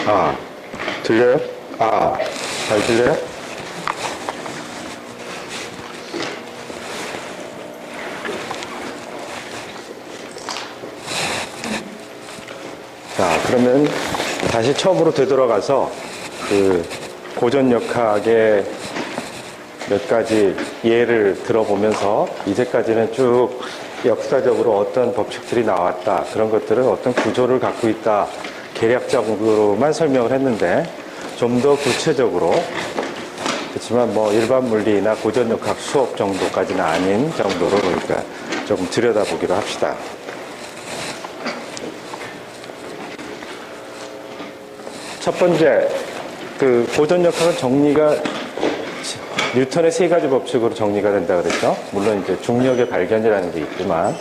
아, 들려요? 아, 잘 들려요? 자, 그러면 다시 처음으로 되돌아가서 그 고전역학의 몇 가지 예를 들어보면서 이제까지는 쭉 역사적으로 어떤 법칙들이 나왔다, 그런 것들은 어떤 구조를 갖고 있다, 계략적으로만 설명을 했는데 좀 더 구체적으로, 그렇지만 뭐 일반 물리나 고전역학 수업 정도까지는 아닌 정도로 그러니까 조금 들여다보기로 합시다. 첫 번째, 그 고전역학은 정리가 뉴턴의 세 가지 법칙으로 정리가 된다 그랬죠. 물론 이제 중력의 발견이라는 게 있지만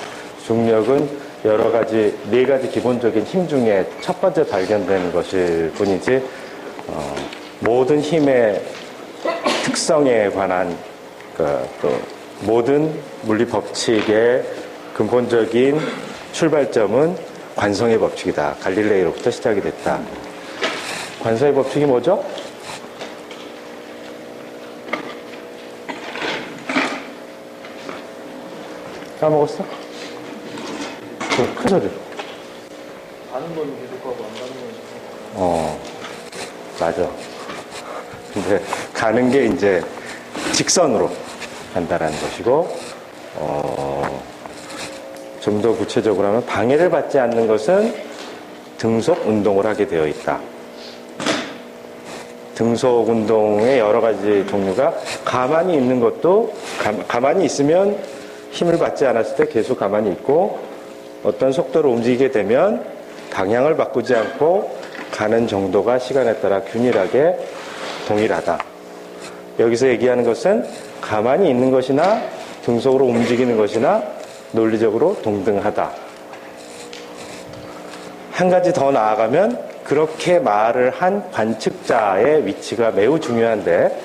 중력은 여러 가지, 네 가지 기본적인 힘 중에 첫 번째 발견되는 것일 뿐이지 모든 힘의 특성에 관한 또 모든 물리 법칙의 근본적인 출발점은 관성의 법칙이다. 갈릴레이로부터 시작이 됐다. 관성의 법칙이 뭐죠? 까먹었어? 좀 큰 소리. 가는 건 계속하고 안 가는 건 계속하고. 맞아. 근데 가는 게 이제 직선으로 간다라는 것이고, 좀 더 구체적으로 하면 방해를 받지 않는 것은 등속 운동을 하게 되어 있다. 등속 운동의 여러 가지 종류가 가만히 있는 것도 가만히 있으면 힘을 받지 않았을 때 계속 가만히 있고 어떤 속도로 움직이게 되면 방향을 바꾸지 않고 가는 정도가 시간에 따라 균일하게 동일하다. 여기서 얘기하는 것은 가만히 있는 것이나 등속으로 움직이는 것이나 논리적으로 동등하다. 한 가지 더 나아가면 그렇게 말을 한 관측자의 위치가 매우 중요한데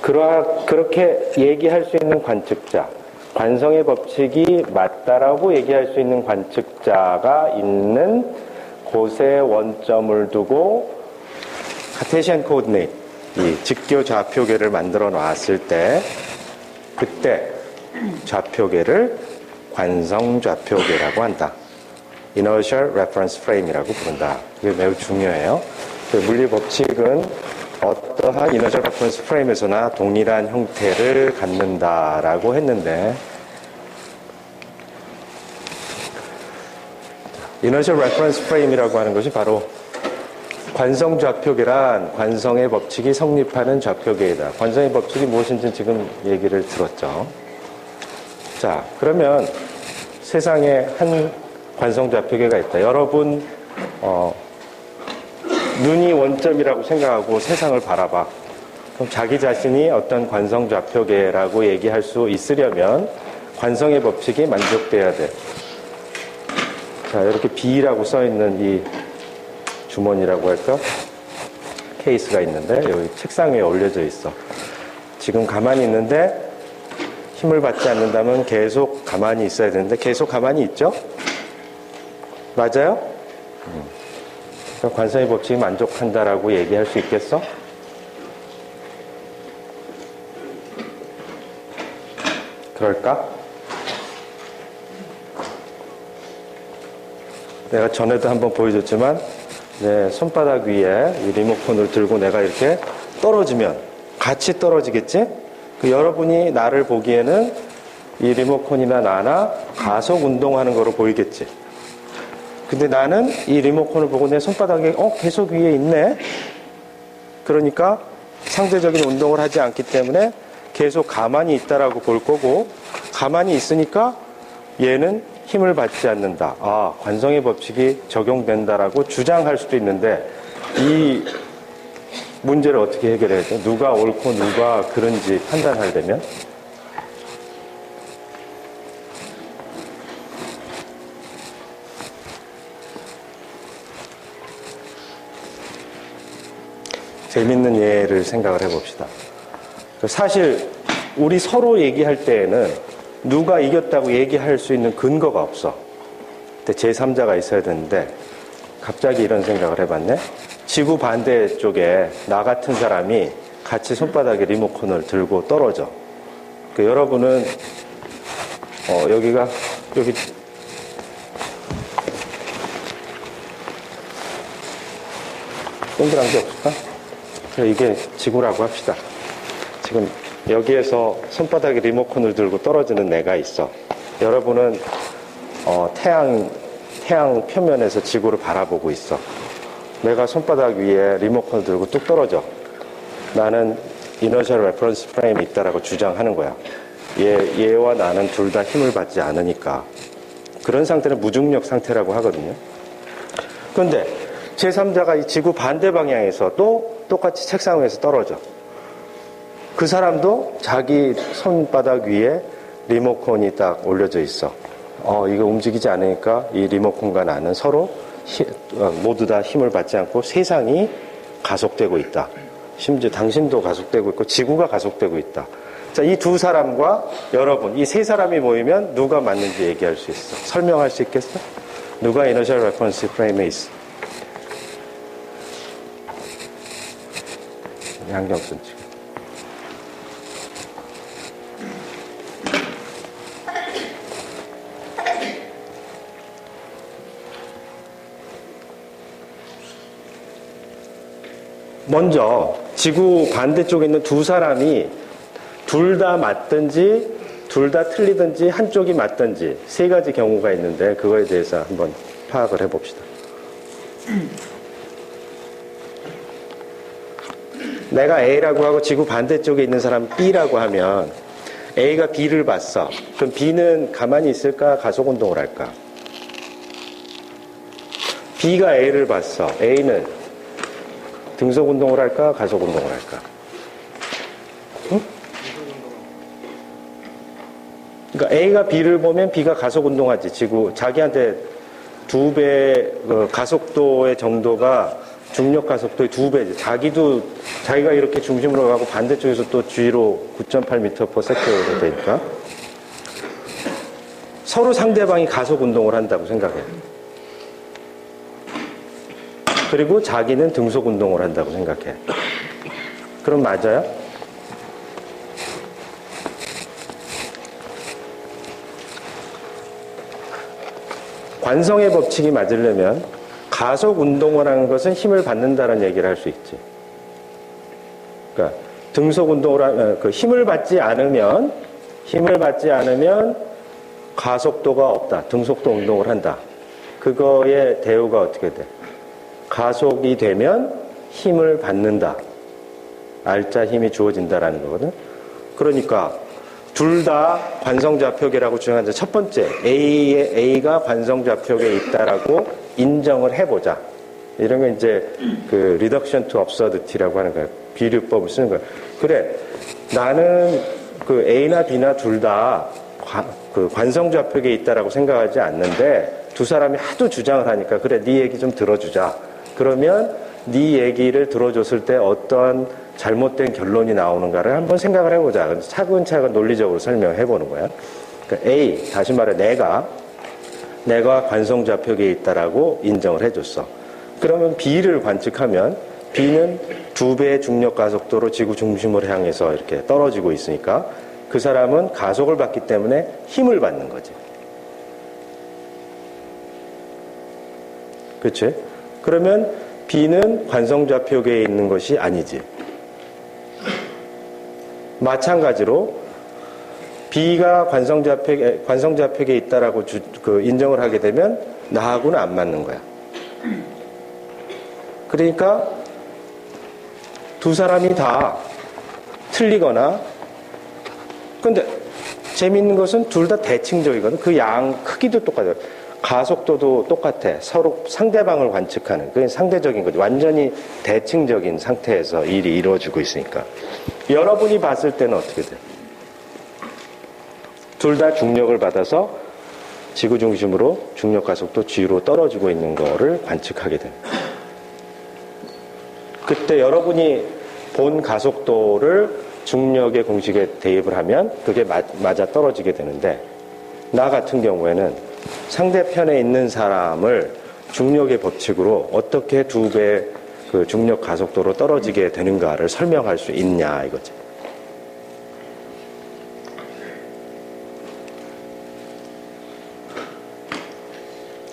그렇게 얘기할 수 있는 관측자, 관성의 법칙이 맞다라고 얘기할 수 있는 관측자가 있는 곳에 원점을 두고 카테시안 코오디네이트, 이 직교 좌표계를 만들어 놨을 때 그때 좌표계를 관성 좌표계라고 한다. Inertial Reference Frame이라고 부른다. 이게 매우 중요해요. 물리 법칙은 어떠한 Inertial Reference Frame에서나 동일한 형태를 갖는다라고 했는데 Inertial Reference Frame이라고 하는 것이 바로 관성 좌표계란 관성의 법칙이 성립하는 좌표계이다. 관성의 법칙이 무엇인지 지금 얘기를 들었죠. 자, 그러면 세상에 한 관성 좌표계가 있다. 여러분 눈이 원점이라고 생각하고 세상을 바라봐. 그럼 자기 자신이 어떤 관성 좌표계라고 얘기할 수 있으려면 관성의 법칙이 만족돼야 돼. 자, 이렇게 B라고 써있는 이 주머니라고 할까? 케이스가 있는데 여기 책상 위에 올려져 있어. 지금 가만히 있는데 힘을 받지 않는다면 계속 가만히 있어야 되는데 계속 가만히 있죠? 맞아요? 그러니까 관성의 법칙이 만족한다라고 얘기할 수 있겠어? 그럴까? 내가 전에도 한번 보여줬지만 내 손바닥 위에 이 리모컨을 들고 내가 이렇게 떨어지면 같이 떨어지겠지? 여러분이 나를 보기에는 이 리모컨이나 나나 가속 운동하는 거로 보이겠지? 근데 나는 이 리모컨을 보고 내 손바닥에 계속 위에 있네? 그러니까 상대적인 운동을 하지 않기 때문에 계속 가만히 있다라고 볼 거고 가만히 있으니까 얘는 힘을 받지 않는다. 아, 관성의 법칙이 적용된다라고 주장할 수도 있는데 이 문제를 어떻게 해결해야 돼? 누가 옳고 누가 그른지 판단하려면 재밌는 예를 생각을 해봅시다. 사실 우리 서로 얘기할 때에는 누가 이겼다고 얘기할 수 있는 근거가 없어. 근데 제3자가 있어야 되는데 갑자기 이런 생각을 해봤네. 지구 반대쪽에 나 같은 사람이 같이 손바닥에 리모컨을 들고 떨어져. 여러분은 여기 동그란 게 없을까? 이게 지구라고 합시다. 지금 여기에서 손바닥에 리모컨을 들고 떨어지는 내가 있어. 여러분은 태양 표면에서 지구를 바라보고 있어. 내가 손바닥 위에 리모컨을 들고 뚝 떨어져. 나는 이너셜 레퍼런스 프레임이 있다라고 주장하는 거야. 얘와 나는 둘 다 힘을 받지 않으니까. 그런 상태는 무중력 상태라고 하거든요. 그런데 제3자가 이 지구 반대 방향에서 또 똑같이 책상 위에서 떨어져. 그 사람도 자기 손바닥 위에 리모컨이 딱 올려져 있어. 이거 움직이지 않으니까 이 리모컨과 나는 서로 모두 다 힘을 받지 않고 세상이 가속되고 있다. 심지어 당신도 가속되고 있고 지구가 가속되고 있다. 자, 이 두 사람과 여러분, 이 세 사람이 모이면 누가 맞는지 얘기할 수 있어. 설명할 수 있겠어? 누가 이너셜 레퍼런스 프레임에 있어? 안경 쓴 지금. 먼저 지구 반대쪽에 있는 두 사람이 둘 다 맞든지 둘 다 틀리든지 한쪽이 맞든지 세 가지 경우가 있는데 그거에 대해서 한번 파악을 해봅시다. 내가 A라고 하고 지구 반대쪽에 있는 사람 B라고 하면 A가 B를 봤어. 그럼 B는 가만히 있을까? 가속운동을 할까? B가 A를 봤어. A는 등속운동을 할까? 가속운동을 할까? 응? 그러니까 A가 B를 보면 B가 가속운동하지. 자기한테 2배 가속도의 정도가 중력 가속도의 2배지. 자기가 이렇게 중심으로 가고 반대쪽에서 또 G로 9.8m/s로 되니까 서로 상대방이 가속운동을 한다고 생각해. 그리고 자기는 등속운동을 한다고 생각해. 그럼 맞아요? 관성의 법칙이 맞으려면 가속운동을 하는 것은 힘을 받는다는 얘기를 할 수 있지. 그러니까 등속운동을 하면 힘을 받지 않으면 가속도가 없다. 등속도 운동을 한다. 그거의 대우가 어떻게 돼? 가속이 되면 힘을 받는다. 알짜 힘이 주어진다라는 거거든. 그러니까 둘 다 관성좌표계라고 주장하는 첫 번째, A가 관성좌표계에 있다라고 인정을 해보자. 이런 게 이제 그 reduction to absurdity라고 하는 거야. 비류법을 쓰는 거야. 그래, 나는 그 A나 B나 둘 다 그 관성좌표계에 있다라고 생각하지 않는데 두 사람이 하도 주장을 하니까 그래, 네 얘기 좀 들어주자. 그러면 네 얘기를 들어줬을 때 어떤 잘못된 결론이 나오는가를 한번 생각을 해보자. 차근차근 논리적으로 설명해보는 거야. 그러니까 A, 다시 말해 내가 관성좌표계에 있다라고 인정을 해줬어. 그러면 B를 관측하면 B는 2배의 중력 가속도로 지구 중심을 향해서 이렇게 떨어지고 있으니까 그 사람은 가속을 받기 때문에 힘을 받는 거지. 그치? 그러면 B는 관성좌표계에 있는 것이 아니지. 마찬가지로 B가 관성좌표계에 있다라고 인정을 하게 되면 나하고는 안 맞는 거야. 그러니까 두 사람이 다 틀리거나, 근데 재미있는 것은 둘 다 대칭적이거든. 그 양 크기도 똑같아요. 가속도도 똑같아. 서로 상대방을 관측하는. 그게 상대적인 거지. 완전히 대칭적인 상태에서 일이 이루어지고 있으니까. 여러분이 봤을 때는 어떻게 돼? 둘 다 중력을 받아서 지구 중심으로 중력 가속도 G로 떨어지고 있는 거를 관측하게 됩니다. 그때 여러분이 본 가속도를 중력의 공식에 대입을 하면 그게 맞아 떨어지게 되는데, 나 같은 경우에는 상대편에 있는 사람을 중력의 법칙으로 어떻게 2배 그 중력 가속도로 떨어지게 되는가를 설명할 수 있냐 이거지.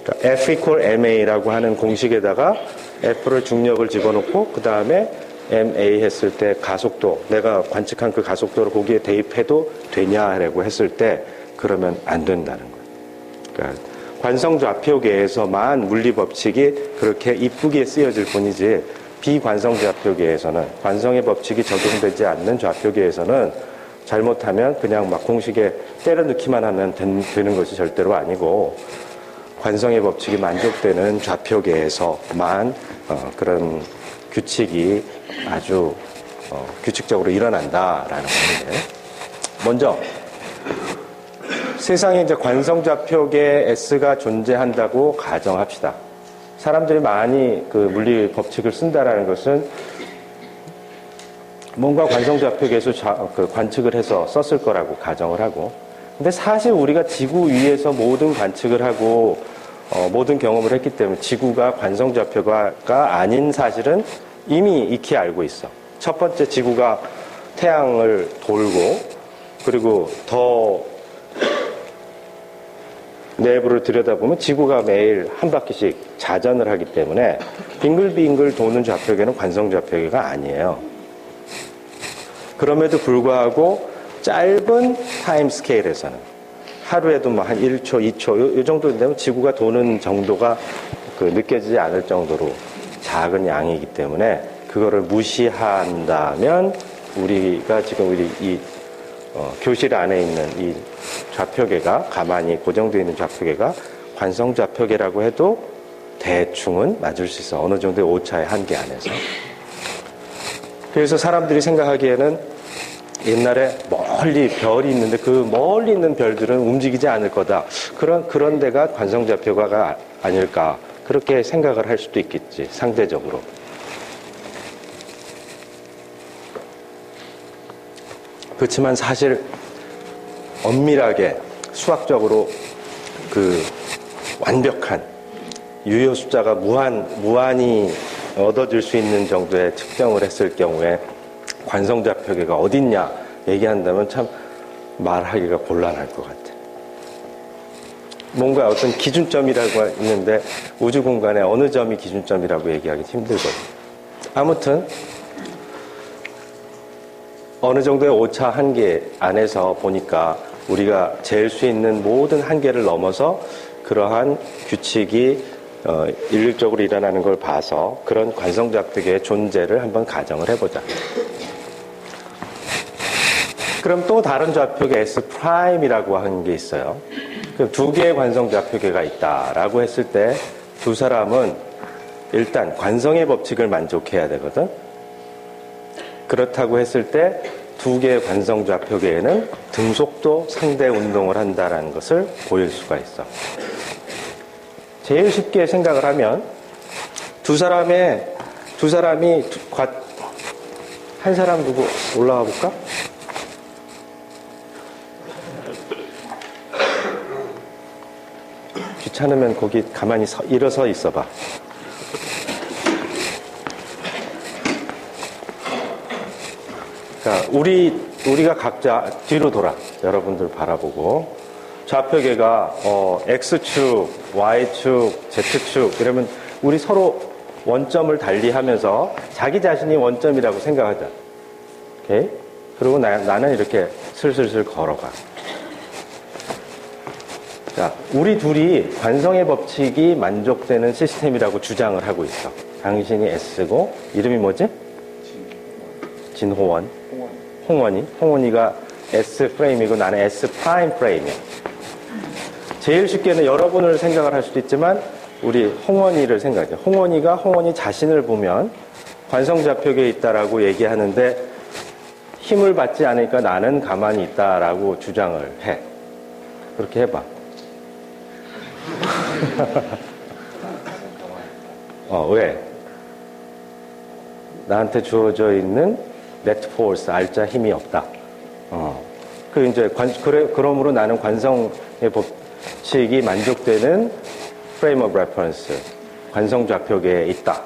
그러니까 F equal ma라고 하는 공식에다가 F를 중력을 집어넣고 그 다음에 ma 했을 때 가속도, 내가 관측한 그 가속도를 거기에 대입해도 되냐라고 했을 때 그러면 안 된다는 거예요. 그러니까 관성좌표계에서만 물리법칙이 그렇게 이쁘게 쓰여질 뿐이지 비관성좌표계에서는, 관성의 법칙이 적용되지 않는 좌표계에서는 잘못하면 그냥 막 공식에 때려 넣기만 하면 되는 것이 절대로 아니고, 관성의 법칙이 만족되는 좌표계에서만 그런 규칙이 아주 규칙적으로 일어난다라는 겁니다. 먼저 세상에 이제 관성좌표계 S가 존재한다고 가정합시다. 사람들이 많이 그 물리 법칙을 쓴다라는 것은 뭔가 관성좌표계에서 그 관측을 해서 썼을 거라고 가정을 하고, 근데 사실 우리가 지구 위에서 모든 관측을 하고 모든 경험을 했기 때문에 지구가 관성좌표가 아닌 사실은 이미 익히 알고 있어. 첫 번째, 지구가 태양을 돌고, 그리고 더 내부를 들여다보면 지구가 매일 한 바퀴씩 자전을 하기 때문에 빙글빙글 도는 좌표계는 관성좌표계가 아니에요. 그럼에도 불구하고 짧은 타임 스케일에서는 하루에도 뭐 한 1초, 2초 이 정도 되면 지구가 도는 정도가 그 느껴지지 않을 정도로 작은 양이기 때문에 그거를 무시한다면 우리가 지금 우리 이 교실 안에 있는 이 좌표계가, 가만히 고정되어 있는 좌표계가 관성좌표계라고 해도 대충은 맞을 수 있어. 어느 정도의 오차의 한계 안에서. 그래서 사람들이 생각하기에는 옛날에 멀리 별이 있는데 그 멀리 있는 별들은 움직이지 않을 거다. 그런 데가 관성좌표가 아닐까. 그렇게 생각을 할 수도 있겠지, 상대적으로. 그렇지만 사실 엄밀하게 수학적으로 그 완벽한 유효 숫자가 무한히 얻어질 수 있는 정도의 측정을 했을 경우에 관성좌표계가 어딨냐 얘기한다면 참 말하기가 곤란할 것 같아. 뭔가 어떤 기준점이라고 있는데 우주 공간의 어느 점이 기준점이라고 얘기하기 힘들거든. 아무튼 어느 정도의 오차 한계 안에서 보니까 우리가 잴 수 있는 모든 한계를 넘어서 그러한 규칙이 일률적으로 일어나는 걸 봐서 그런 관성좌표계의 존재를 한번 가정을 해보자. 그럼 또 다른 좌표계 S'이라고 하는 게 있어요. 그럼 2개의 관성좌표계가 있다라고 했을 때 두 사람은 일단 관성의 법칙을 만족해야 되거든. 그렇다고 했을 때 2개의 관성좌표계에는 등속도 상대 운동을 한다는 것을 보일 수가 있어. 제일 쉽게 생각을 하면 두 사람이 한 사람 누구 올라와 볼까? 귀찮으면 거기 가만히 일어서 있어봐. 자, 우리가 각자 뒤로 돌아. 여러분들 바라보고. 좌표계가, X축, Y축, Z축, 이러면 우리 서로 원점을 달리 하면서 자기 자신이 원점이라고 생각하자. 오케이? 그리고 나는 이렇게 슬슬슬 걸어가. 자, 우리 둘이 관성의 법칙이 만족되는 시스템이라고 주장을 하고 있어. 당신이 S고, 이름이 뭐지? 진호원. 홍원이가 S 프레임이고 나는 S 프라임 프레임이야. 제일 쉽게는 여러분을 생각을 할 수도 있지만 우리 홍원이를 생각해. 홍원이 자신을 보면 관성좌표계에 있다라고 얘기하는데 힘을 받지 않으니까 나는 가만히 있다라고 주장을 해. 그렇게 해봐. 왜? 나한테 주어져 있는 net force, 알자 힘이 없다. 그러므로 나는 관성의 법칙이 만족되는 frame of reference, 관성좌표계에 있다.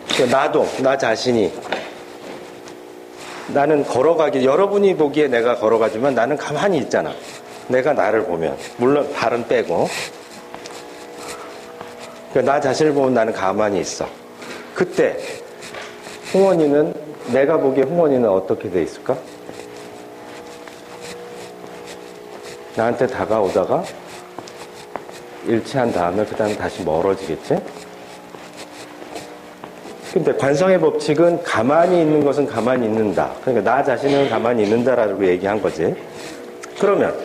그러니까 나 자신이, 나는 걸어가기, 여러분이 보기에 내가 걸어가지만 나는 가만히 있잖아. 내가 나를 보면. 물론 발은 빼고. 그러니까 나 자신을 보면 나는 가만히 있어. 그때 홍원이는, 내가 보기에 홍원이는 어떻게 돼 있을까? 나한테 다가오다가 일치한 다음에 그 다음에 다시 멀어지겠지? 근데 관성의 법칙은 가만히 있는 것은 가만히 있는다. 그러니까 나 자신은 가만히 있는다라고 얘기한 거지. 그러면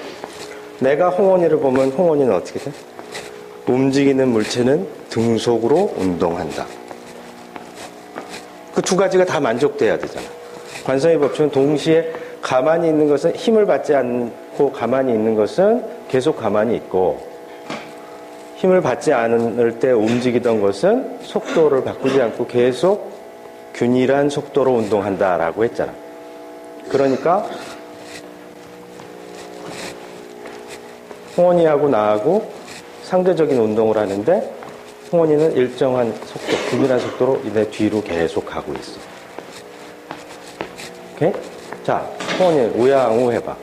내가 홍원이를 보면 홍원이는 어떻게 돼? 움직이는 물체는 등속으로 운동한다. 그 두 가지가 다 만족돼야 되잖아. 관성의 법칙은 동시에 가만히 있는 것은 힘을 받지 않고 가만히 있는 것은 계속 가만히 있고, 힘을 받지 않을 때 움직이던 것은 속도를 바꾸지 않고 계속 균일한 속도로 운동한다라고 했잖아. 그러니까 홍원이하고 나하고 상대적인 운동을 하는데 홍원이는 일정한 속도, 균일한 속도로 내 뒤로 계속 가고 있어. 오케이? 자, 홍원이 우양우 해봐.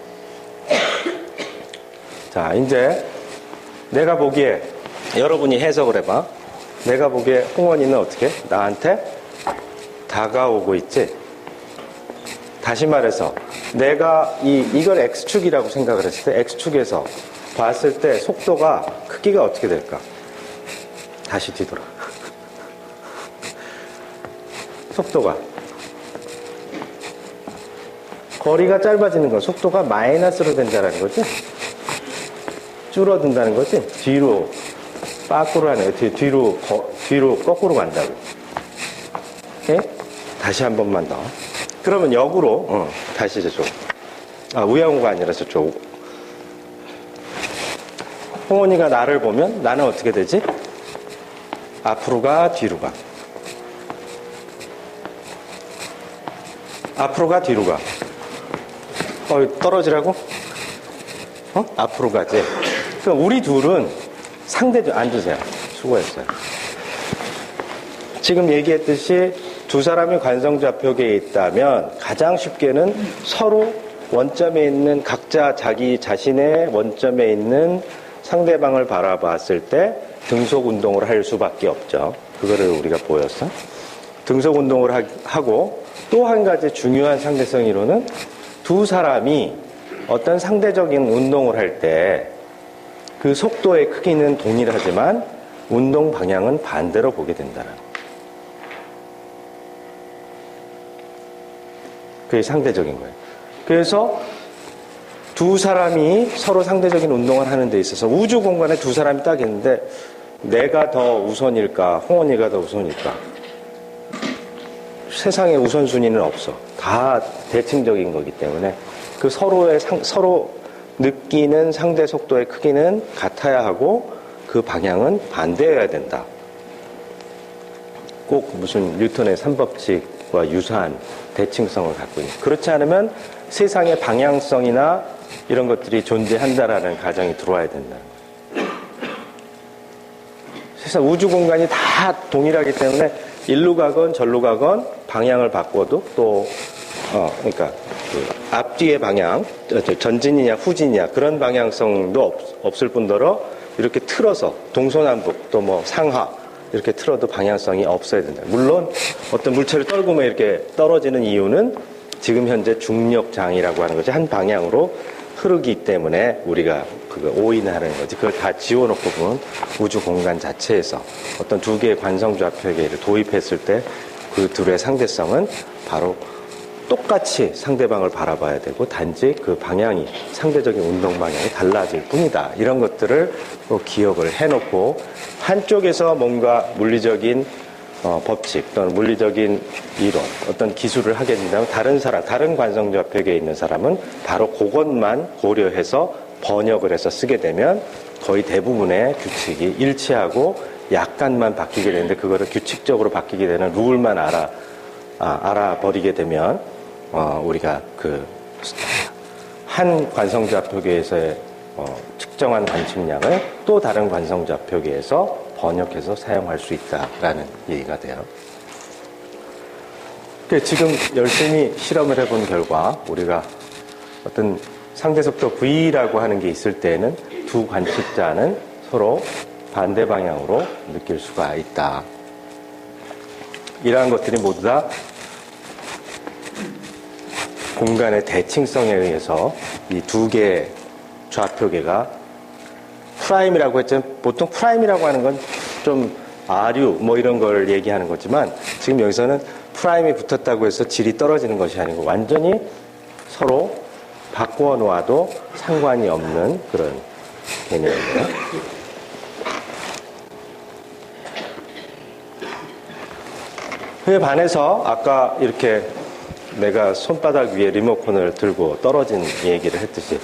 자, 이제 내가 보기에, 여러분이 해석을 해봐. 내가 보기에 홍원이는 어떻게? 나한테 다가오고 있지? 다시 말해서 내가 이걸 X축이라고 생각을 했을 때 X축에서 봤을 때 속도가, 크기가 어떻게 될까? 다시 뒤돌아. 속도가, 거리가 짧아지는 건 속도가 마이너스로 된다는 거지? 줄어든다는 거지? 뒤로 빠꾸로 하는 거야. 뒤로 거꾸로 간다고. 오케이? 다시 한 번만 더. 그러면 역으로, 다시 저쪽. 우양우가 아니라 저쪽. 홍원이가 나를 보면 나는 어떻게 되지? 앞으로 가, 뒤로 가. 앞으로 가, 뒤로 가. 떨어지라고? 앞으로 가지. 그럼 우리 둘은 상대적, 앉으세요. 수고했어요. 지금 얘기했듯이 두 사람이 관성좌표계에 있다면 가장 쉽게는 서로 원점에 있는, 각자 자기 자신의 원점에 있는 상대방을 바라봤을 때 등속 운동을 할 수밖에 없죠. 그거를 우리가 보였어. 등속 운동을 하고, 또 한 가지 중요한 상대성 이론은 두 사람이 어떤 상대적인 운동을 할 때 그 속도의 크기는 동일하지만 운동 방향은 반대로 보게 된다는. 그게 상대적인 거예요. 그래서 두 사람이 서로 상대적인 운동을 하는 데 있어서 우주 공간에 두 사람이 딱 있는데 내가 더 우선일까, 홍원이가 더 우선일까? 세상에 우선순위는 없어. 다 대칭적인 거기 때문에 그 서로 느끼는 상대 속도의 크기는 같아야 하고 그 방향은 반대여야 된다. 꼭 무슨 뉴턴의 3법칙과 유사한 대칭성을 갖고 있는. 그렇지 않으면 세상의 방향성이나 이런 것들이 존재한다라는 가정이 들어와야 된다. 세상 우주 공간이 다 동일하기 때문에 일로 가건 절로 가건 방향을 바꿔도 또 그러니까 그 앞뒤의 방향, 전진이냐 후진이냐 그런 방향성도 없을 뿐더러 이렇게 틀어서 동서남북 또 뭐 상하 이렇게 틀어도 방향성이 없어야 된다. 물론 어떤 물체를 떨구면 이렇게 떨어지는 이유는 지금 현재 중력장이라고 하는 거지, 한 방향으로 흐르기 때문에 우리가 그거 오인하는 거지. 그걸 다 지워놓고 보면 우주 공간 자체에서 어떤 두 개의 관성좌표계를 도입했을 때 그 둘의 상대성은 바로 똑같이 상대방을 바라봐야 되고 단지 그 방향이, 상대적인 운동 방향이 달라질 뿐이다. 이런 것들을 또 기억을 해놓고 한쪽에서 뭔가 물리적인 법칙 또는 물리적인 이론, 어떤 기술을 하게 된다면 다른 관성좌표계에 있는 사람은 바로 그것만 고려해서 번역을 해서 쓰게 되면 거의 대부분의 규칙이 일치하고 약간만 바뀌게 되는데, 그거를 규칙적으로 바뀌게 되는 룰만 알아버리게 되면 우리가 그 한 관성좌표계에서의 특정한 관측량을 또 다른 관성좌표계에서 번역해서 사용할 수 있다라는 얘기가 돼요. 지금 열심히 실험을 해본 결과 우리가 어떤 상대속도 V라고 하는 게 있을 때에는 두 관측자는 서로 반대 방향으로 느낄 수가 있다. 이러한 것들이 모두 다 공간의 대칭성에 의해서 이 두 개의 좌표계가 프라임이라고 했죠. 보통 프라임이라고 하는 건 좀 아류 뭐 이런 걸 얘기하는 거지만 지금 여기서는 프라임이 붙었다고 해서 질이 떨어지는 것이 아니고 완전히 서로 바꾸어 놓아도 상관이 없는 그런 개념이에요. 그에 반해서 아까 이렇게 내가 손바닥 위에 리모컨을 들고 떨어진 얘기를 했듯이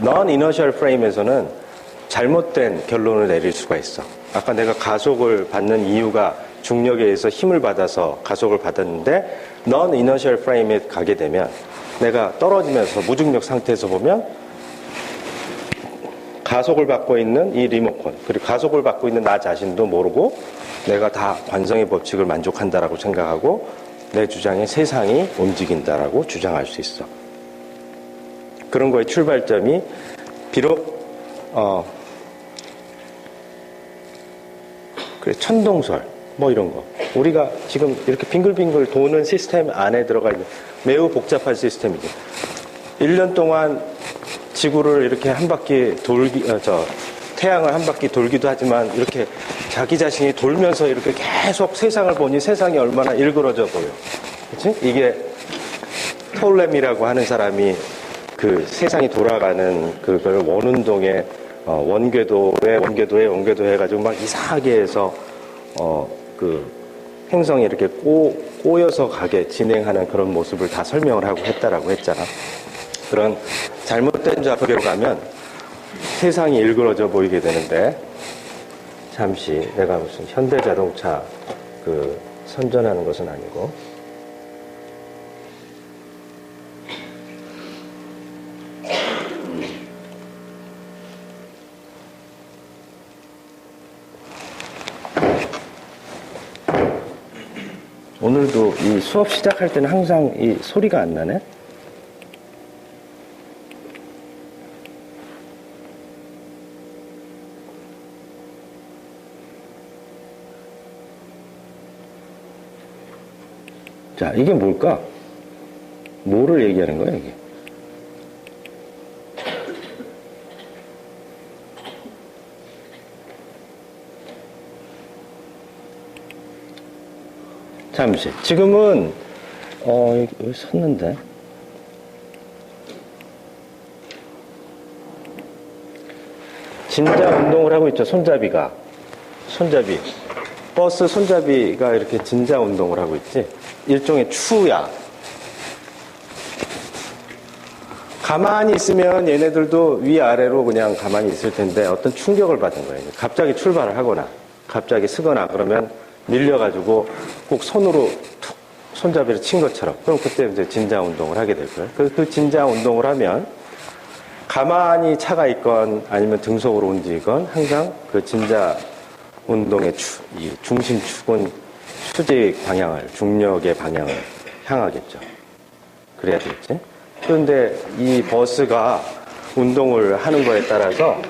non-inertial frame에서는 잘못된 결론을 내릴 수가 있어. 아까 내가 가속을 받는 이유가 중력에 의해서 힘을 받아서 가속을 받았는데 non-inertial frame에 가게 되면 내가 떨어지면서 무중력 상태에서 보면 가속을 받고 있는 이 리모컨 그리고 가속을 받고 있는 나 자신도 모르고 내가 다 관성의 법칙을 만족한다라고 생각하고 내 주장에 세상이 움직인다라고 주장할 수 있어. 그런 거의 출발점이 비록 그래 천동설 뭐 이런 거 우리가 지금 이렇게 빙글빙글 도는 시스템 안에 들어가 있는 매우 복잡한 시스템이죠. 1년 동안 지구를 이렇게 한 바퀴 태양을 한 바퀴 돌기도 하지만 이렇게 자기 자신이 돌면서 이렇게 계속 세상을 보니 세상이 얼마나 일그러져 보여. 그치? 이게 톨렘이라고 하는 사람이 그 세상이 돌아가는 그걸 원운동에 원궤도에 해가지고 막 이상하게 해서 그 행성이 이렇게 꼬여서 가게 진행하는 그런 모습을 다 설명을 하고 했다라고 했잖아. 그런 잘못된 좌표계로 가면 세상이 일그러져 보이게 되는데 잠시 내가 무슨 현대자동차 그 선전하는 것은 아니고 오늘도 이 수업 시작할 때는 항상 이 소리가 안 나네? 자, 이게 뭘까? 뭐를 얘기하는 거야, 이게? 잠시. 지금은, 여기 섰는데. 진자 운동을 하고 있죠, 손잡이가. 손잡이. 버스 손잡이가 이렇게 진자 운동을 하고 있지. 일종의 추야. 가만히 있으면 얘네들도 위아래로 그냥 가만히 있을 텐데 어떤 충격을 받은 거예요. 갑자기 출발을 하거나 갑자기 쓰거나 그러면 밀려가지고 꼭 손으로 툭 손잡이를 친 것처럼 그럼 그때 이제 진자 운동을 하게 될 거예요. 그 진자 운동을 하면 가만히 차가 있건 아니면 등속으로 움직이건 항상 그 진자 운동의 이 중심축은 수직 방향을, 중력의 방향을 향하겠죠. 그래야 되겠지. 그런데 이 버스가 운동을 하는 거에 따라서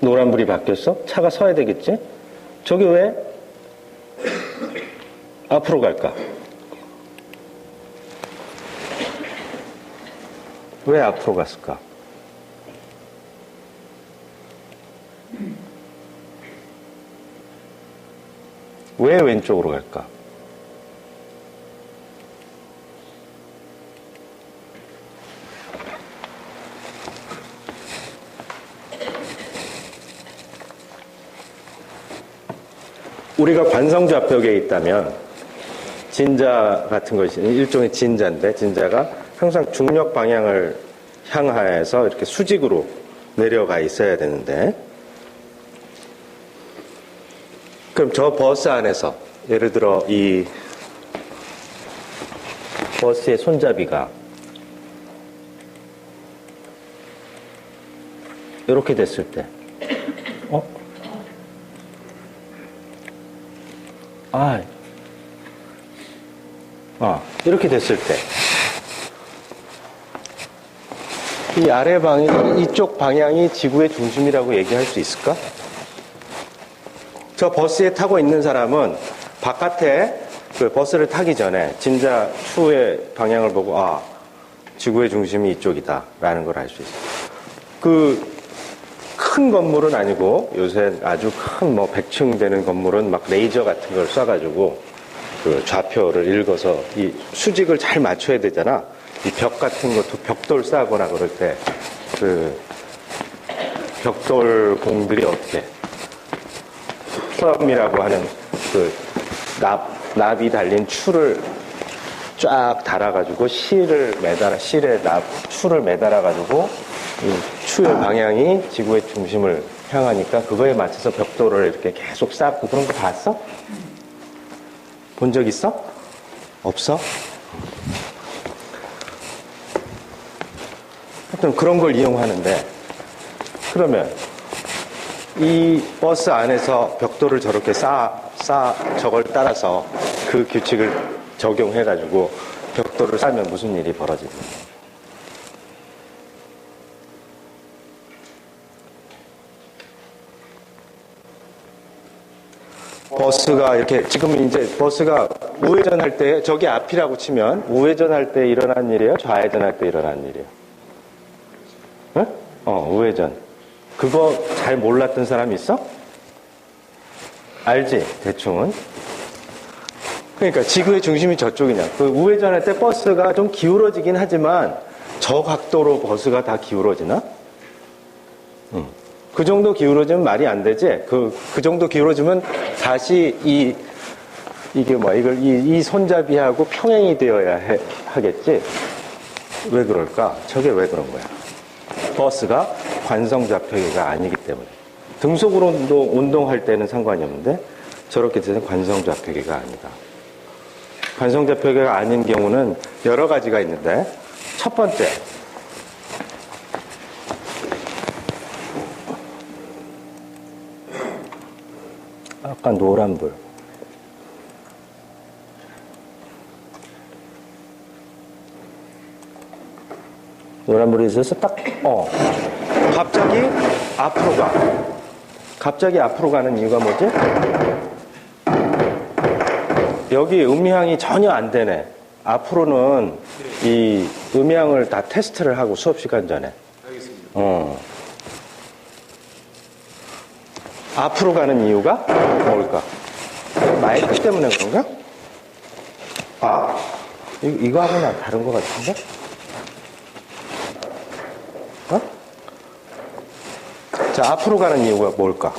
노란불이 바뀌었어? 차가 서야 되겠지? 저기 왜 앞으로 갈까? 왜 앞으로 갔을까? 왜 왼쪽으로 갈까? 우리가 관성좌표계에 있다면 진자 같은 것이 일종의 진자인데 진자가 항상 중력 방향을 향하여서 이렇게 수직으로 내려가 있어야 되는데 그럼 저 버스 안에서 예를 들어 이 버스의 손잡이가 이렇게 됐을 때, 이렇게 됐을 때, 이 아래 방향, 이쪽 방향이 지구의 중심이라고 얘기할 수 있을까? 저 버스에 타고 있는 사람은 바깥에 그 버스를 타기 전에 진짜 추의 방향을 보고, 지구의 중심이 이쪽이다 라는 걸 알 수 있어요. 그 큰 건물은 아니고 요새 아주 큰 100층 되는 건물은 막 레이저 같은 걸 쏴가지고 그 좌표를 읽어서 이 수직을 잘 맞춰야 되잖아. 이 벽 같은 것도 벽돌 싸거나 그럴 때 그 벽돌 공들이 어떻게 플럼이라고 하는 그 납이 달린 추를 쫙 달아가지고 실에 추를 매달아가지고 이 추의 방향이 지구의 중심을 향하니까 그거에 맞춰서 벽돌을 이렇게 계속 쌓고 그런 거 봤어? 본 적 있어? 없어? 하여튼 그런 걸 이용하는데, 그러면 이 버스 안에서 벽돌을 저렇게 저걸 따라서 그 규칙을 적용해가지고 벽돌을 쌓으면 무슨 일이 벌어지는 거야? 버스가 이렇게, 지금 이제 버스가 우회전할 때, 저기 앞이라고 치면 우회전할 때 일어난 일이에요? 좌회전할 때 일어난 일이에요? 응? 우회전. 그거 잘 몰랐던 사람 있어? 알지? 대충은. 그러니까 지구의 중심이 저쪽이냐. 그 우회전할 때 버스가 좀 기울어지긴 하지만 저 각도로 버스가 다 기울어지나? 응. 그 정도 기울어지면 말이 안 되지? 그 정도 기울어지면 다시 이 손잡이하고 평행이 되어야 하겠지? 왜 그럴까? 저게 왜 그런 거야? 버스가 관성좌표계가 아니기 때문에. 등속으로 운동할 때는 상관이 없는데 저렇게 되면 관성좌표계가 아니다. 관성좌표계가 아닌 경우는 여러 가지가 있는데, 첫 번째, 약간 노란불. 노란불이 있어서 갑자기 앞으로 가. 갑자기 앞으로 가는 이유가 뭐지? 여기 음향이 전혀 안 되네. 앞으로는 이 음향을 다 테스트를 하고 수업 시간 전에. 알겠습니다. 앞으로 가는 이유가 뭘까? 마이크 때문에 그런가? 이거하고는 다른 것 같은데? 자, 앞으로 가는 이유가 뭘까?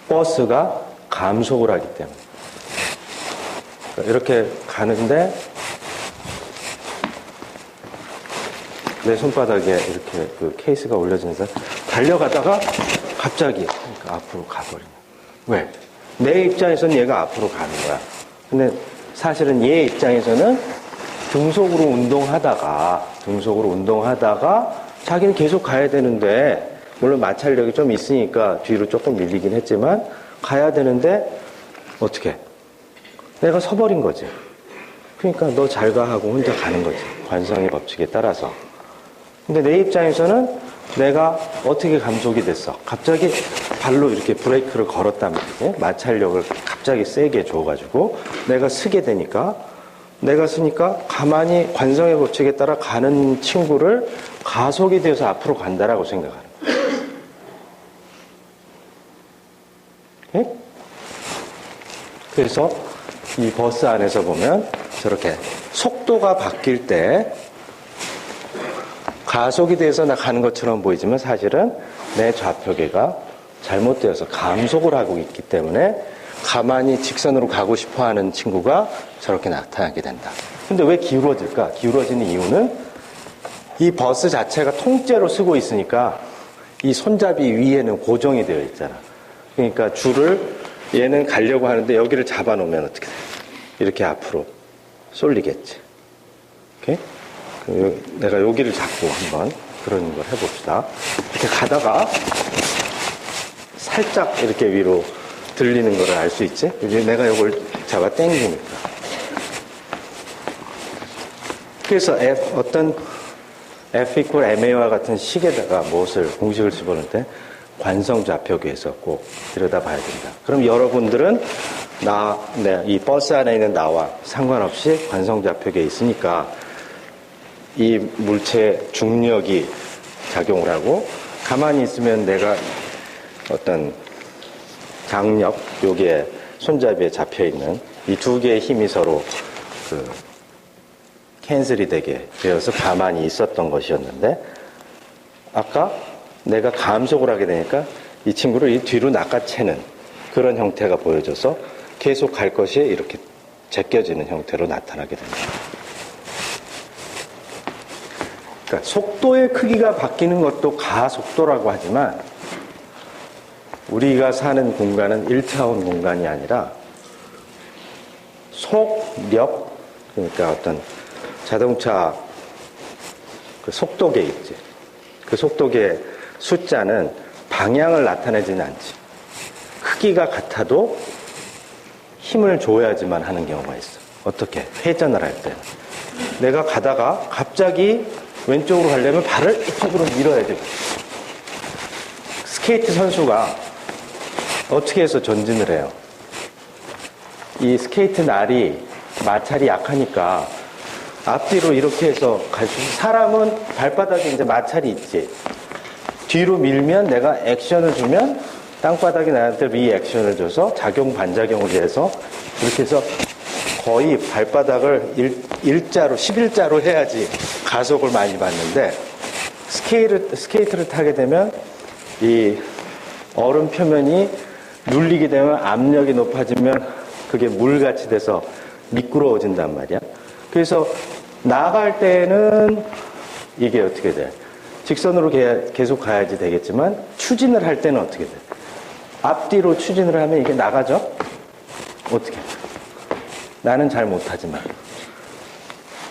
버스가 감속을 하기 때문에. 이렇게 가는데 내 손바닥에 이렇게 그 케이스가 올려지면서 달려가다가 갑자기 그러니까 앞으로 가버리는. 왜? 내 입장에서는 얘가 앞으로 가는 거야. 근데 사실은 얘 입장에서는 등속으로 운동하다가 자기는 계속 가야 되는데, 물론 마찰력이 좀 있으니까 뒤로 조금 밀리긴 했지만 가야 되는데 어떻게? 내가 서버린 거지. 그러니까 너 잘 가 하고 혼자 가는 거지. 관성의 법칙에 따라서. 근데 내 입장에서는 내가 어떻게 감속이 됐어? 갑자기 발로 이렇게 브레이크를 걸었단 말이지. 마찰력을 갑자기 세게 줘가지고 내가 쓰게 되니까, 내가 쓰니까 가만히 관성의 법칙에 따라 가는 친구를 가속이 돼서 앞으로 간다라고 생각하는 거예요. 네? 그래서 이 버스 안에서 보면 저렇게 속도가 바뀔 때 가속이 돼서 가는 것처럼 보이지만 사실은 내 좌표계가 잘못되어서 감속을 하고 있기 때문에 가만히 직선으로 가고 싶어 하는 친구가 저렇게 나타나게 된다. 근데 왜 기울어질까? 기울어지는 이유는 이 버스 자체가 통째로 쓰고 있으니까 이 손잡이 위에는 고정이 되어 있잖아. 그러니까 줄을 얘는 가려고 하는데 여기를 잡아놓으면 어떻게 돼? 이렇게 앞으로 쏠리겠지. 오케이? 내가 여기를 잡고 한번 그런 걸 해봅시다. 이렇게 가다가 살짝 이렇게 위로 들리는 걸 알 수 있지? 이제 내가 이걸 잡아 당기니까. 그래서 어떤 F equal MA와 같은 식에다가 무엇을, 공식을 집어넣을 때 관성좌표계에서 꼭 들여다봐야 된다. 그럼 여러분들은 이 버스 안에 있는 나와 상관없이 관성좌표계에 있으니까 이 물체의 중력이 작용을 하고, 가만히 있으면 내가 어떤 장력, 여기에 손잡이에 잡혀있는 이 두 개의 힘이 서로 캔슬이 되게 되어서 가만히 있었던 것이었는데, 아까 내가 감속을 하게 되니까 이 친구를 이 뒤로 낚아채는 그런 형태가 보여져서 계속 갈 것이 이렇게 제껴지는 형태로 나타나게 됩니다. 그러니까 속도의 크기가 바뀌는 것도 가속도라고 하지만, 우리가 사는 공간은 1차원 공간이 아니라 속력, 그러니까 어떤 자동차 그 속도계 있지. 그 속도계 숫자는 방향을 나타내지는 않지. 크기가 같아도 힘을 줘야지만 하는 경우가 있어. 어떻게? 회전을 할 때는. 내가 가다가 갑자기 왼쪽으로 가려면 발을 이쪽으로 밀어야 되고. 스케이트 선수가 어떻게 해서 전진을 해요? 이 스케이트 날이, 마찰이 약하니까 앞뒤로 이렇게 해서 갈 수 있어. 사람은 발바닥에 이제 마찰이 있지. 뒤로 밀면 내가 액션을 주면 땅바닥이 나한테 리액션을 줘서 작용 반작용을 해서 이렇게 해서 거의 발바닥을 일자로 11자로 해야지 가속을 많이 받는데, 스케이트를 타게 되면 이 얼음 표면이 눌리게 되면 압력이 높아지면 그게 물같이 돼서 미끄러워진단 말이야. 그래서 나갈 때는 이게 어떻게 돼? 직선으로 계속 가야지 되겠지만, 추진을 할 때는 어떻게 돼? 앞뒤로 추진을 하면 이게 나가죠? 어떻게? 나는 잘 못하지만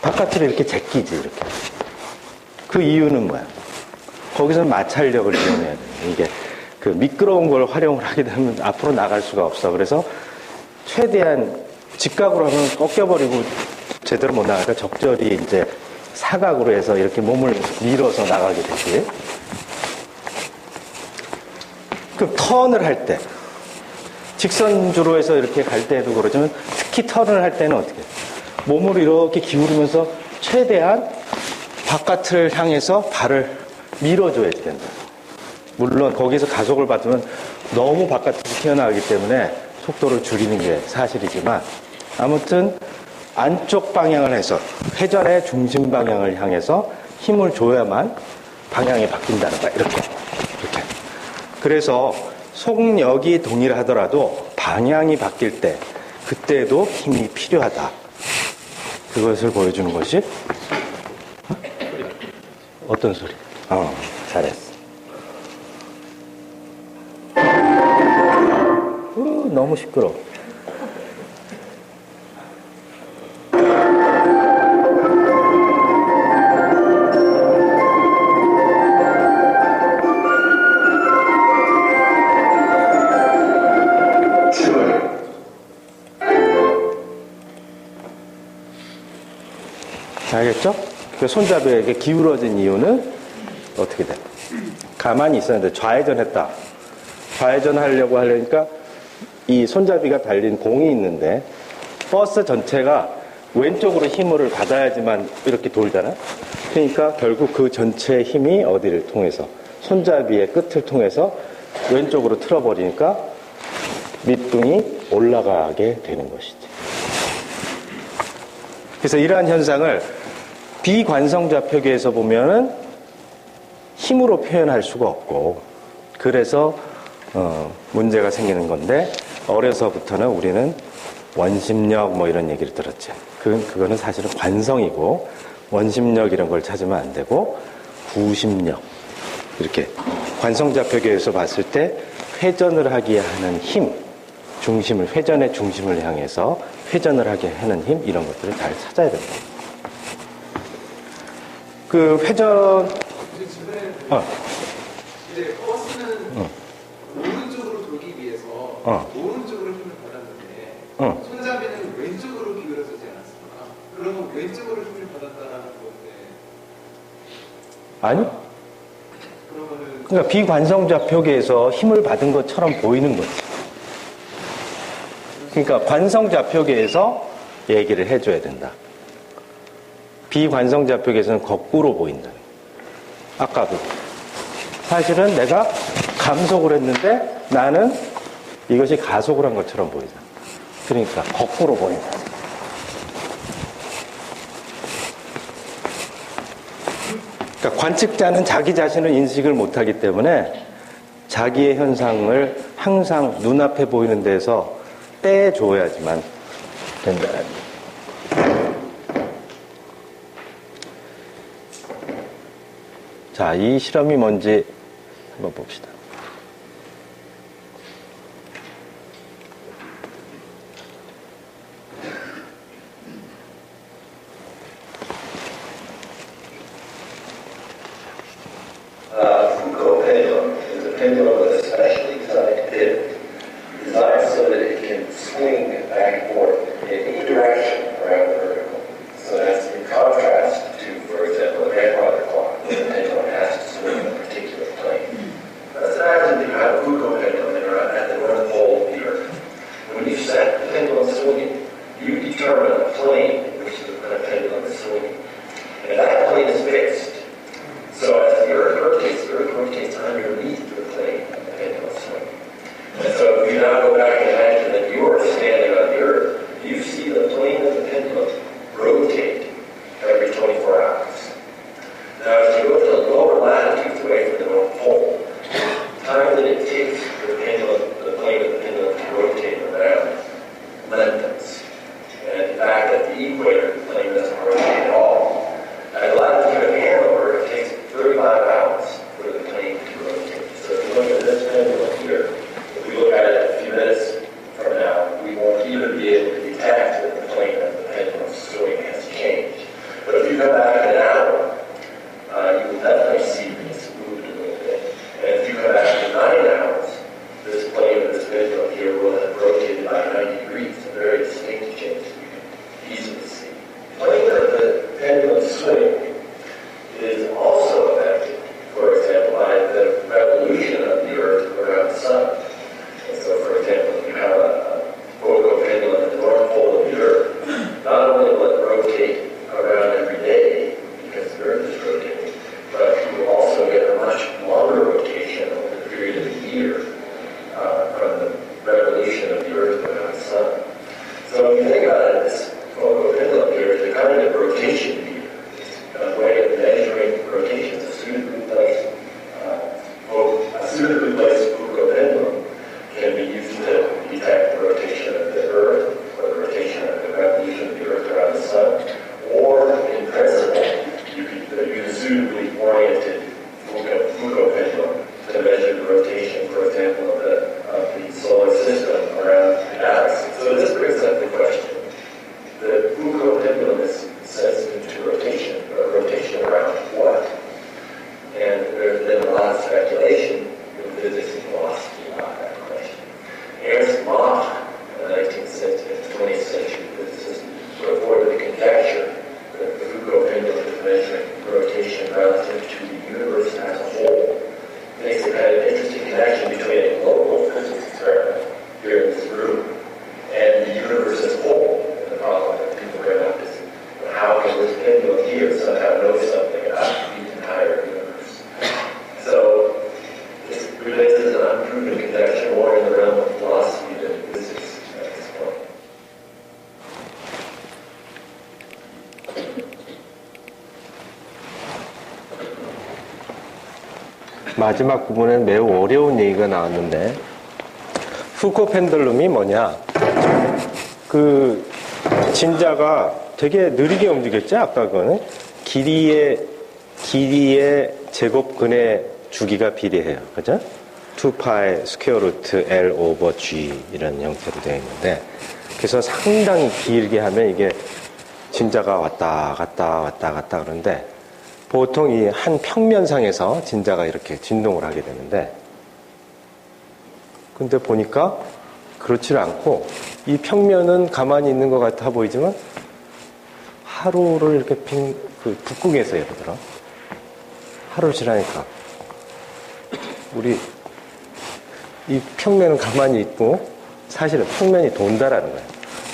바깥으로 이렇게 제끼지, 이렇게. 그 이유는 뭐야? 거기서 마찰력을 이용해야 돼. 이게 그 미끄러운 걸 활용을 하게 되면 앞으로 나갈 수가 없어. 그래서 최대한 직각으로 하면 꺾여버리고 제대로 못 나가니까 적절히 이제 사각으로 해서 이렇게 몸을 밀어서 나가게 되지. 그럼 턴을 할 때, 직선주로 해서 이렇게 갈 때도 그러지만 특히 턴을 할 때는 어떻게 해? 몸을 이렇게 기울이면서 최대한 바깥을 향해서 발을 밀어줘야 된다. 물론 거기서 가속을 받으면 너무 바깥으로 튀어나가기 때문에 속도를 줄이는 게 사실이지만, 아무튼 안쪽 방향을 해서 회전의 중심 방향을 향해서 힘을 줘야만 방향이 바뀐다는 거야. 이렇게. 그래서 속력이 동일하더라도 방향이 바뀔 때, 그때도 힘이 필요하다. 그것을 보여주는 것이 어떤 소리? 잘했어. 너무 시끄러워. 알겠죠? 그 손잡이에게 기울어진 이유는 어떻게 돼? 가만히 있었는데 좌회전했다. 좌회전하려고 하려니까 이 손잡이가 달린 공이 있는데 버스 전체가 왼쪽으로 힘을 받아야지만 이렇게 돌잖아. 그러니까 결국 그 전체의 힘이 어디를 통해서, 손잡이의 끝을 통해서 왼쪽으로 틀어버리니까 밑둥이 올라가게 되는 것이지. 그래서 이러한 현상을 비관성좌표계에서 보면은 힘으로 표현할 수가 없고, 그래서 문제가 생기는 건데, 어려서부터는 우리는 원심력 뭐 이런 얘기를 들었지. 그거는 사실은 관성이고, 원심력 이런 걸 찾으면 안 되고, 구심력, 이렇게 관성좌표계에서 봤을 때 회전을 하게 하는 힘, 회전의 중심을 향해서 회전을 하게 하는 힘, 이런 것들을 잘 찾아야 된다. 그 회전, 이제 버스는 오른쪽으로 돌기 위해서 오른쪽으로 힘을 받았는데 손잡이는 왼쪽으로 기울어지지 않았습니까? 그러면 왼쪽으로 힘을 받았다라는 건데 아니? 그러면은 그러니까 비관성좌표계에서 힘을 받은 것처럼 보이는 거지. 그러니까 관성좌표계에서 얘기를 해줘야 된다. 비관성좌표계에서는 거꾸로 보인다. 아까도. 사실은 내가 감속을 했는데 나는 이것이 가속을 한 것처럼 보이잖아. 그러니까 거꾸로 보인다. 그러니까 관측자는 자기 자신을 인식을 못하기 때문에 자기의 현상을 항상 눈앞에 보이는 데서 떼줘야지만 된다. 자, 이 실험이 뭔지 한번 봅시다. Foucault pendulum is a pendulum with a specially designed pivot, designed so that it can swing back and forth in any direction around the vertical. So that's in contrast to, for example, a grandfather clock, where the pendulum has to swing in a particular plane. Let's imagine that you have a Foucault pendulum and you're at the North Pole of the Earth. When you set the pendulum swinging, you determine a plane in which the pendulum is swinging. And that plane is fixed. So as the Earth rotates underneath the plane of the pendulum swing. And so if you now go back and imagine that you are standing on the Earth, you see the plane of the pendulum rotate every 24 hours. Now as you go to the lower latitudes away from the North Pole, the time that it takes for the plane of the pendulum to rotate around lengthens. And in fact, at the equator, the plane doesn't rotate at all. At latitude of Hanover, it takes 35 hours for the plane to rotate. So if you look at this pendulum here, if we look at it a few minutes from now, we won't even be able to detect that the plane of the pendulum swing has changed. But if you come back in an hour, you will definitely see this moved a little bit. And if you come back in 9 hours, this plane of this pendulum here will have rotated by 90 degrees, a very distinct change that you can easily see. The plane of the pendulum swing is also affected, for example, by the revolution of the Earth around the Sun. And so, for example, if you have a Foucault pendulum at the North Pole of the Earth, not only will it rotate around every day because the Earth is rotating, but you will also get a much longer rotation over the period of a year from the revolution of the Earth around the Sun. So if you think about it, this Foucault pendulum here is a kind of rotation meter. It's a way of measuring rotations. A suitably placed Foucault pendulum can be used to detect the rotation of the Earth, or the rotation of the revolution of the Earth around the Sun, or in principle, you could use a suitably oriented Foucault pendulum to measure the rotation, for example, of the solar system around the galaxy. So this brings up the question. The Foucault pendulum is sensitive to rotation, but rotation around what? And there's been a lot of speculation in physics and philosophy about that question. Ernst Mach, a 19th century, 20th century physicist, put forward the conjecture that the Foucault pendulum is measuring rotation relative to the universe as a whole. Makes it kind of interesting connection between a local physics experiment here in this room and the universe as a whole. And the problem that people bring up is, how can this pendulum here somehow know something about the entire universe? So this remains an unproven conjecture more in the realm of philosophy than physics at this point. 마지막 부분엔 매우 어려운 얘기가 나왔는데, 후코 펜들룸이 뭐냐? 그 진자가 되게 느리게 움직였죠? 아까 그거는 길이의 제곱근의 주기가 비례해요. 그죠? 2파이 스퀘어 루트 L 오버 G 이런 형태로 되어 있는데, 그래서 상당히 길게 하면 이게 진자가 왔다 갔다 그러는데, 보통 이 한 평면상에서 진자가 이렇게 진동을 하게 되는데, 근데 보니까 그렇지를 않고, 이 평면은 가만히 있는 것 같아 보이지만 하루를 이렇게 그 북극에서 예를 들어 하루 지나니까 우리 이 평면은 가만히 있고 사실은 평면이 돈다라는 거야.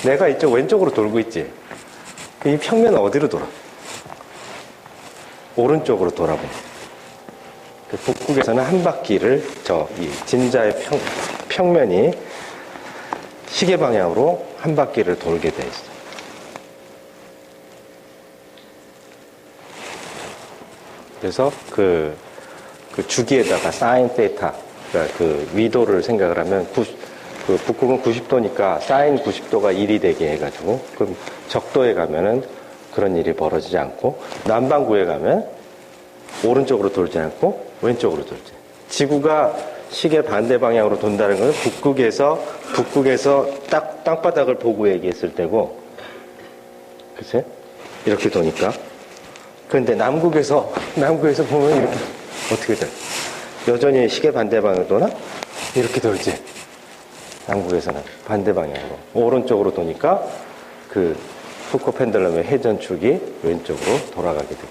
내가 이쪽 왼쪽으로 돌고 있지. 이 평면은 어디로 돌아? 오른쪽으로 돌아보. 북극에서는 한 바퀴를 이 진자의 평면이 시계 방향으로 한 바퀴를 돌게 돼 있어. 그래서 그 주기에다가 사인 데이터, 그러니까 그 위도를 생각을 하면 그 북극은 90도니까 사인 90도가 1이 되게 해가지고, 그럼 적도에 가면은 그런 일이 벌어지지 않고, 남반구에 가면 오른쪽으로 돌지 않고 왼쪽으로 돌지. 지구가 시계 반대 방향으로 돈다는 것은 북극에서 딱 땅바닥을 보고 얘기했을 때고, 그치? 이렇게 도니까. 그런데 남극에서 보면 이렇게 어떻게 돼? 여전히 시계 반대 방향으로 도나? 이렇게 돌지. 남극에서는 반대 방향으로 오른쪽으로 도니까 그 푸코 펜들럼의 회전축이 왼쪽으로 돌아가게 되겠죠.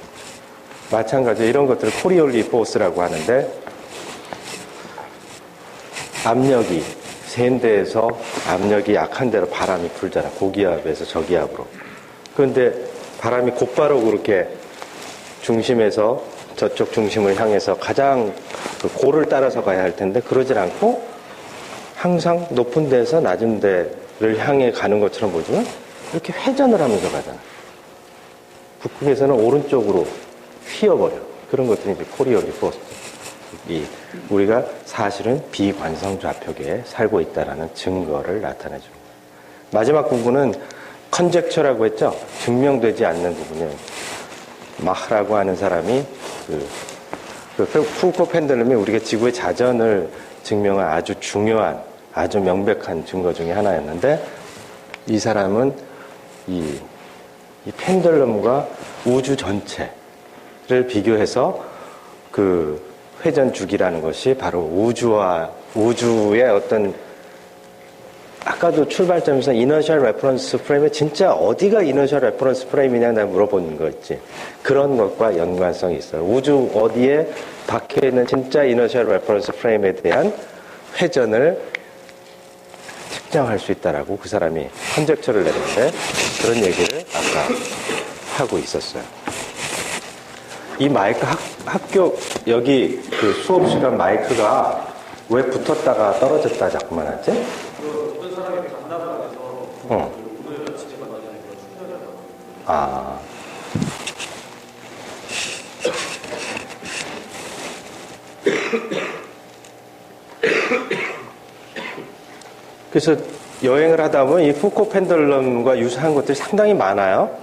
마찬가지로 이런 것들을 코리올리 포스라고 하는데, 압력이 센 데에서 압력이 약한 데로 바람이 불잖아. 고기압에서 저기압으로. 그런데 바람이 곧바로 그렇게 중심에서 저쪽 중심을 향해서 가장 그 고를 따라서 가야 할 텐데, 그러질 않고 항상 높은 데에서 낮은 데를 향해 가는 것처럼 보지만 이렇게 회전을 하면서 가잖아. 북극에서는 오른쪽으로 휘어버려. 그런 것들이 이제 코리올리 포스. 우리가 사실은 비관성 좌표계에 살고 있다는 증거를 나타내줍니다. 마지막 부분은 컨젝처라고 했죠. 증명되지 않는 부분이에요. 마흐라고 하는 사람이 푸코 펜들럼이 우리가 지구의 자전을 증명한 아주 중요한, 아주 명백한 증거 중에 하나였는데, 이 사람은 이 펜들럼과 우주 전체를 비교해서 그 회전축이라는 것이 바로 우주의 어떤, 아까도 출발점에서 이너셜 레퍼런스 프레임에 진짜 어디가 이너셜 레퍼런스 프레임이냐 내가 물어보는 거 있지. 그런 것과 연관성이 있어요. 우주 어디에 박혀있는 진짜 이너셜 레퍼런스 프레임에 대한 회전을 측정할 수 있다라고 그 사람이 컨젝처를 내렸는데, 그런 얘기를 아까 하고 있었어요. 이 마이크 학교 여기 그 수업 시간 마이크가 왜 붙었다가 떨어졌다 자꾸만 하지? 어떤 사람이 강남을 해서 오늘 지지만 나지 않고 출연을 하고. 아. 그래서 여행을 하다 보면 이 푸코 펜들럼과 유사한 것들이 상당히 많아요.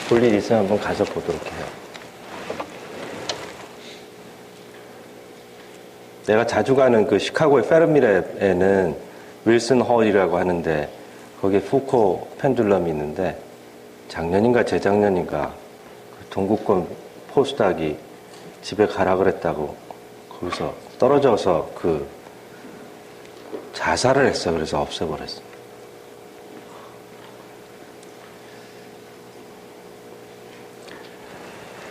볼 일 있으면 한번 가서 보도록 해요. 내가 자주 가는 그 시카고의 페르미랩에는 윌슨 홀이라고 하는데, 거기에 푸코 펜듈럼이 있는데, 작년인가 재작년인가 그 동구권 포스닥이 집에 가라 그랬다고 거기서 떨어져서 그 자살을 했어. 그래서 없애버렸어.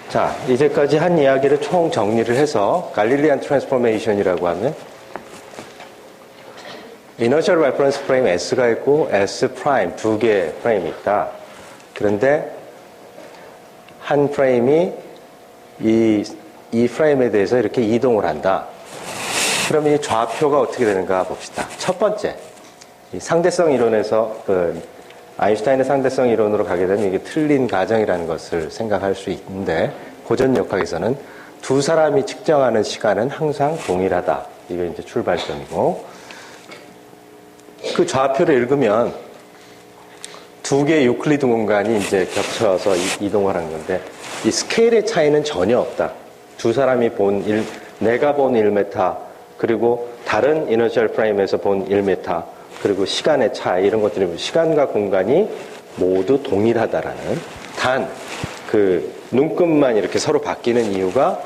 자, 이제까지 한 이야기를 총 정리를 해서 갈릴리안 트랜스포메이션이라고 하면 이너셜 레퍼런스 프레임 S가 있고 S 프라임 두 개의 프레임이 있다. 그런데 한 프레임이 이 프레임에 대해서 이렇게 이동을 한다. 그러면 이 좌표가 어떻게 되는가 봅시다. 첫 번째, 이 상대성 이론에서 아인슈타인의 상대성 이론으로 가게 되면 이게 틀린 가정이라는 것을 생각할 수 있는데, 고전역학에서는 두 사람이 측정하는 시간은 항상 동일하다. 이게 이제 출발점이고, 그 좌표를 읽으면 두 개의 유클리드 공간이 이제 겹쳐서 이동을 하는 건데, 이 스케일의 차이는 전혀 없다. 두 사람이 내가 본 1m, 그리고 다른 이너셜 프레임에서 본 1m, 그리고 시간의 차이, 이런 것들이 시간과 공간이 모두 동일하다라는, 단 그 눈금만 이렇게 서로 바뀌는 이유가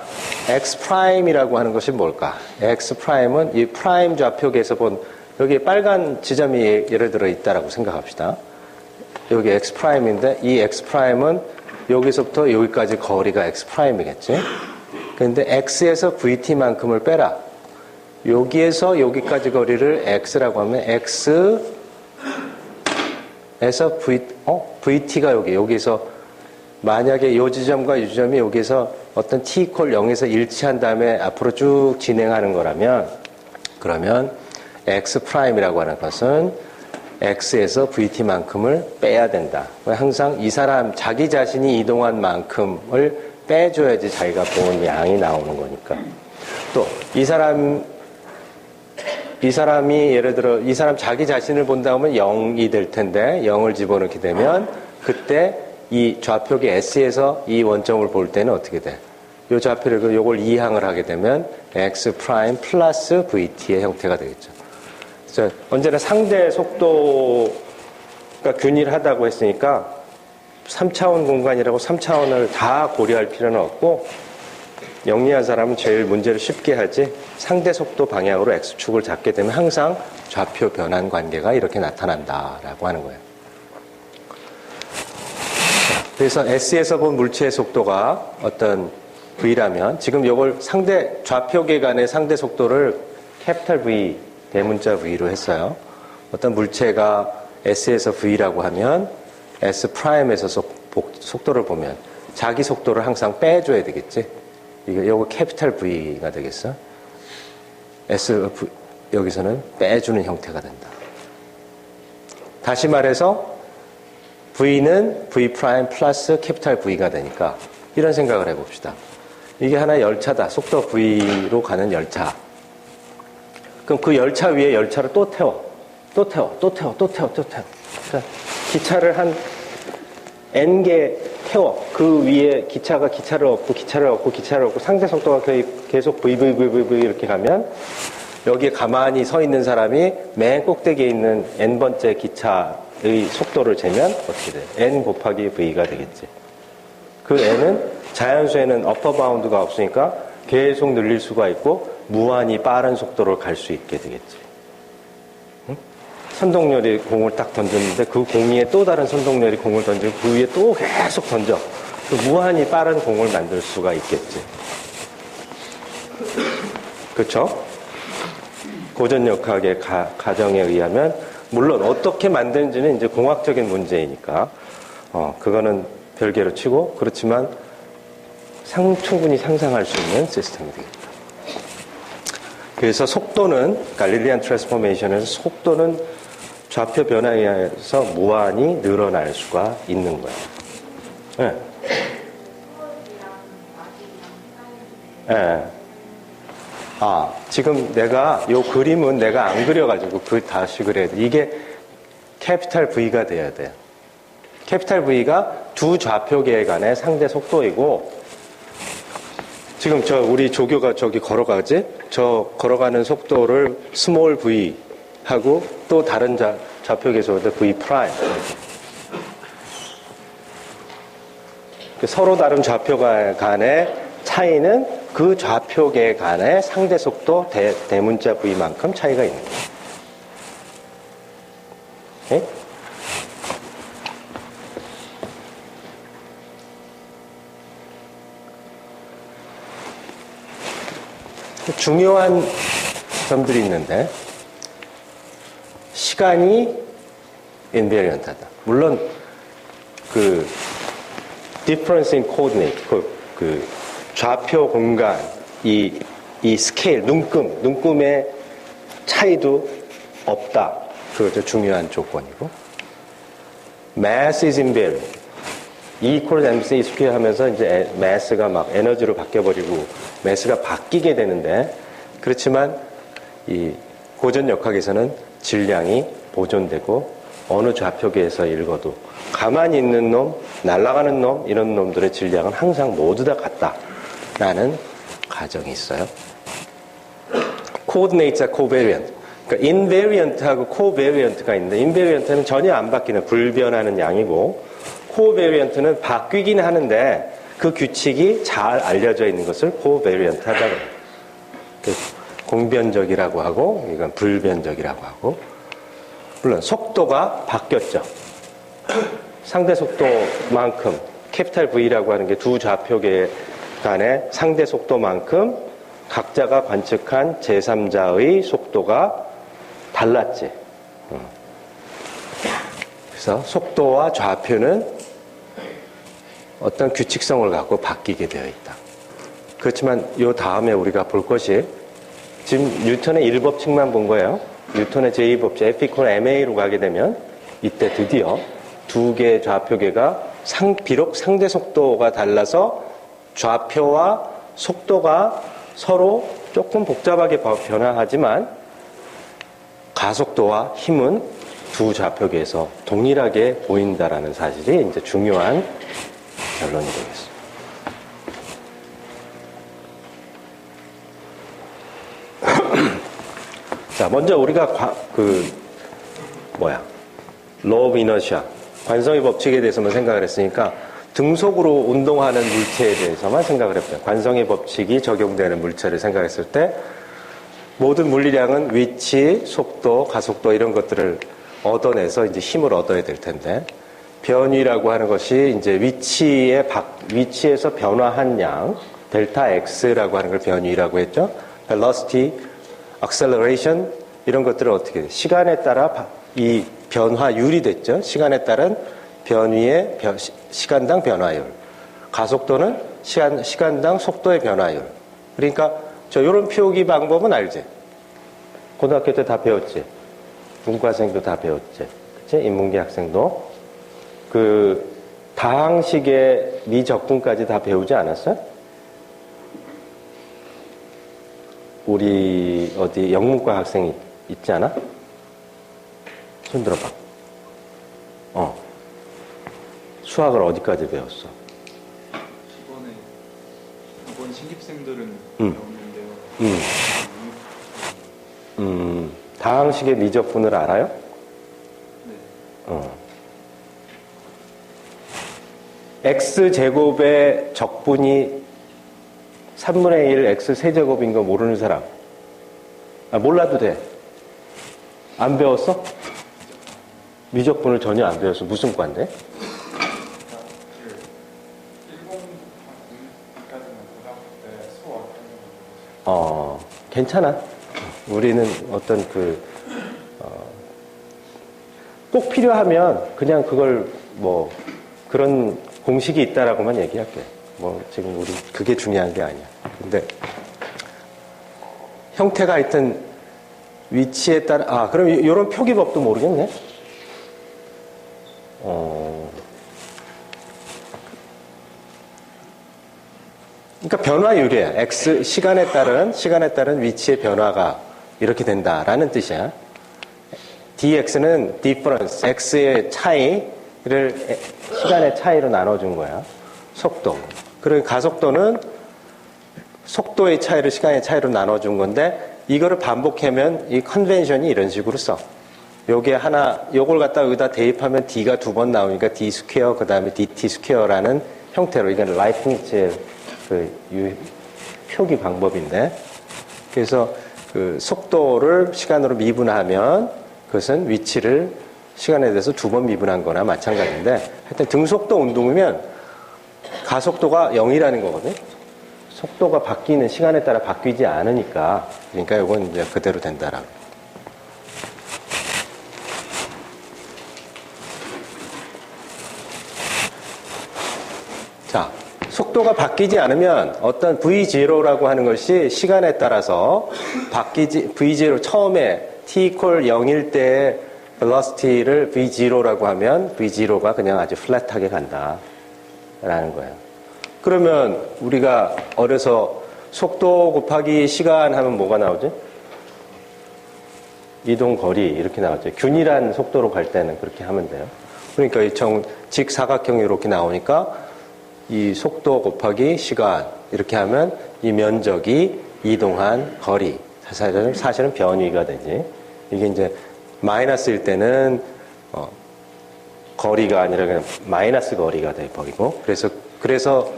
x 프라임이라고 하는 것이 뭘까? x 프라임은 이 프라임 좌표계에서 본 여기 빨간 지점이 예를 들어 있다라고 생각합시다. 여기 x 프라임인데 이 x 프라임은 여기서부터 여기까지 거리가 x 프라임이겠지. 그런데 x에서 vt만큼을 빼라. 여기에서 여기까지 거리를 x라고 하면 x에서 vt가 여기에서 만약에 이 지점과 이 지점이 여기서 어떤 t = 0에서 일치한 다음에 앞으로 쭉 진행하는 거라면, 그러면 x 프라임이라고 하는 것은 x에서 vt만큼을 빼야 된다. 항상 이 사람 자기 자신이 이동한 만큼을 빼줘야지 자기가 본 양이 나오는 거니까. 또 이 사람이 예를 들어 이 사람 자기 자신을 본다 하면 0이 될 텐데 0을 집어넣게 되면 그때 이 좌표계 S에서 이 원점을 볼 때는 어떻게 돼? 이 좌표를 요걸 이항을 하게 되면 x 프라임 플러스 vt의 형태가 되겠죠. 그래서 언제나 상대 속도가 균일하다고 했으니까 3차원 공간이라고 3차원을 다 고려할 필요는 없고, 영리한 사람은 제일 문제를 쉽게 하지 상대 속도 방향으로 x축을 잡게 되면 항상 좌표 변환 관계가 이렇게 나타난다라고 하는 거예요. 그래서 S에서 본 물체의 속도가 어떤 V라면 지금 이걸 상대 좌표계 간의 상대 속도를 캐피탈 V, 대문자 V로 했어요. 어떤 물체가 S에서 V라고 하면 S 프라임에서 속도를 보면 자기 속도를 항상 빼줘야 되겠지. 이거 캐피탈 V가 되겠어. S 여기서는 빼주는 형태가 된다. 다시 말해서 V는 V 프라임 플러스 캐피탈 V가 되니까 이런 생각을 해봅시다. 이게 하나의 열차다. 속도 V로 가는 열차. 그럼 그 열차 위에 열차를 또 태워. 그러니까 기차를 한 N개 태워. 그 위에 기차를 얻고 상대 속도가 계속 V 이렇게 가면 여기에 가만히 서 있는 사람이 맨 꼭대기에 있는 N번째 기차의 속도를 재면 어떻게 돼? N 곱하기 V가 되겠지. 그 N은 자연수에는 어퍼 바운드가 없으니까 계속 늘릴 수가 있고 무한히 빠른 속도로 갈 수 있게 되겠지. 응? 선동열이 공을 딱 던졌는데 그 공 위에 또 다른 선동열이 공을 던지고 그 위에 또 계속 던져. 무한히 빠른 공을 만들 수가 있겠지. 그렇죠? 고전역학의 가정에 의하면 물론 어떻게 만드는지는 이제 공학적인 문제이니까 그거는 별개로 치고, 그렇지만 충분히 상상할 수 있는 시스템이 되겠다. 그래서 속도는 갈릴리안 트랜스포메이션에서 속도는 좌표 변화에 의해서 무한히 늘어날 수가 있는 거예요. 네. 네. 지금 요 그림은 내가 안 그려가지고 다시 그려야 돼. 이게 캐피탈 V가 돼야 돼요. 캐피탈 V가 두 좌표계 간의 상대 속도이고, 지금 우리 조교가 저기 걸어가지? 저 걸어가는 속도를 스몰 V 하고 또 다른 좌표계 속도 V 프라임. 서로 다른 좌표가 간의 차이는 그 좌표계 간의 상대 속도 대문자 V만큼 차이가 있는 거예요. 네? 중요한 점들이 있는데, 시간이 인베리언트하다. 물론 difference in coordinate, 좌표 공간, 이 스케일, 눈금의 차이도 없다. 그것도 중요한 조건이고, mass is invariant. E equals mc 스퀘어 하면서 이제 mass가 막 에너지로 바뀌어버리고 mass가 바뀌게 되는데, 그렇지만 이 고전 역학에서는 질량이 보존되고 어느 좌표계에서 읽어도 가만히 있는 놈, 날아가는 놈, 이런 놈들의 질량은 항상 모두 다 같다라는 가정이 있어요. coordinate와 covariant. 그러니까 invariant하고 covariant가 있는데 invariant는 전혀 안 바뀌는 불변하는 양이고 covariant는 바뀌긴 하는데 그 규칙이 잘 알려져 있는 것을 covariant하다고 해요. 공변적이라고 하고 이건 불변적이라고 하고 물론 속도가 바뀌었죠. 상대 속도만큼 캐피탈 V라고 하는 게 두 좌표계 간의 상대 속도만큼 각자가 관측한 제3자의 속도가 달랐지. 그래서 속도와 좌표는 어떤 규칙성을 갖고 바뀌게 되어 있다. 그렇지만 이 다음에 우리가 볼 것이 지금 뉴턴의 1법칙만 본 거예요. 뉴턴의 제2법칙 F = ma로 가게 되면 이때 드디어 두 개의 좌표계가 비록 상대 속도가 달라서 좌표와 속도가 서로 조금 복잡하게 변화하지만 가속도와 힘은 두 좌표계에서 동일하게 보인다라는 사실이 이제 중요한 결론이 되겠습니다. 자, 먼저 우리가 law of inertia, 관성의 법칙에 대해서만 생각을 했으니까 등속으로 운동하는 물체에 대해서만 생각을 해보자. 관성의 법칙이 적용되는 물체를 생각했을 때 모든 물리량은 위치, 속도, 가속도 이런 것들을 얻어내서 이제 힘을 얻어야 될 텐데 변위라고 하는 것이 이제 위치에서 변화한 양 델타 X라고 하는 걸 변위라고 했죠. velocity, acceleration 이런 것들을 어떻게 돼? 시간에 따라 이 변화율이 됐죠. 시간에 따른 변위의 시간당 변화율. 가속도는 시간당 속도의 변화율. 그러니까 이런 표기 방법은 알지? 고등학교 때 다 배웠지? 문과생도 다 배웠지? 그치? 인문계 학생도. 다항식의 미적분까지 다 배우지 않았어? 우리 어디 영문과 학생이 있지 않아? 손 들어봐. 수학을 어디까지 배웠어? 이번 신입생들은 배웠는데요. 다항식의 미적분을 알아요? 네. x제곱의 적분이 3분의 1 x세제곱인 거 모르는 사람? 몰라도 돼. 안 배웠어? 미적분을 전혀 안 배웠어. 무슨 과인데? 괜찮아. 우리는 어떤 꼭 필요하면 그냥 그걸 그런 공식이 있다라고만 얘기할게. 지금 우리 그게 중요한 게 아니야. 근데 형태가 하여튼 위치에 따라 그럼 이런 표기법도 모르겠네. 그러니까 변화율이야. x 시간에 따른 위치의 변화가 이렇게 된다라는 뜻이야. dx는 difference, x의 차이를 시간의 차이로 나눠준 거야. 속도. 그리고 가속도는 속도의 차이를 시간의 차이로 나눠준 건데 이거를 반복하면 이 컨벤션이 이런 식으로 써. 요걸 갖다 여기다 대입하면 d가 두 번 나오니까 d 스퀘어 그 다음에 dt 스퀘어라는 형태로 이건 라이프니츠의 표기 방법인데 그래서 속도를 시간으로 미분하면 그것은 위치를 시간에 대해서 두 번 미분한 거나 마찬가지인데 하여튼 등속도 운동이면 가속도가 0이라는 거거든. 속도가 바뀌는 시간에 따라 바뀌지 않으니까 그러니까 이건 이제 그대로 된다라고. 자, 속도가 바뀌지 않으면 어떤 V0라고 하는 것이 시간에 따라서 V0 처음에 t = 0일 때 velocity를 V0라고 하면 V0가 그냥 아주 플랫하게 간다라는 거예요. 그러면 우리가 어려서 속도 곱하기 시간 하면 뭐가 나오지? 이동 거리 이렇게 나오죠. 균일한 속도로 갈 때는 그렇게 하면 돼요. 그러니까 이 직사각형이 이렇게 나오니까 이 속도 곱하기 시간 이렇게 하면 이 면적이 이동한 거리 사실은 변위가 되지. 이게 이제 마이너스일 때는 거리가 아니라 그냥 마이너스 거리가 돼버리고, 그래서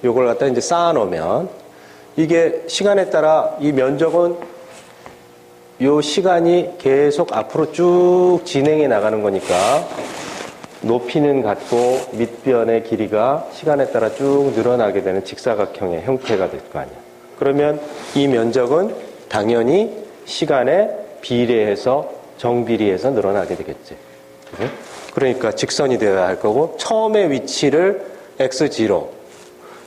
요걸 갖다 이제 쌓아놓으면 이게 시간에 따라 이 면적은 요 시간이 계속 앞으로 쭉 진행해 나가는 거니까 높이는 같고 밑변의 길이가 시간에 따라 쭉 늘어나게 되는 직사각형의 형태가 될 거 아니야. 그러면 이 면적은 당연히 시간에 비례해서 정비례해서 늘어나게 되겠지. 그래? 그러니까 직선이 되어야 할 거고, 처음의 위치를 x0.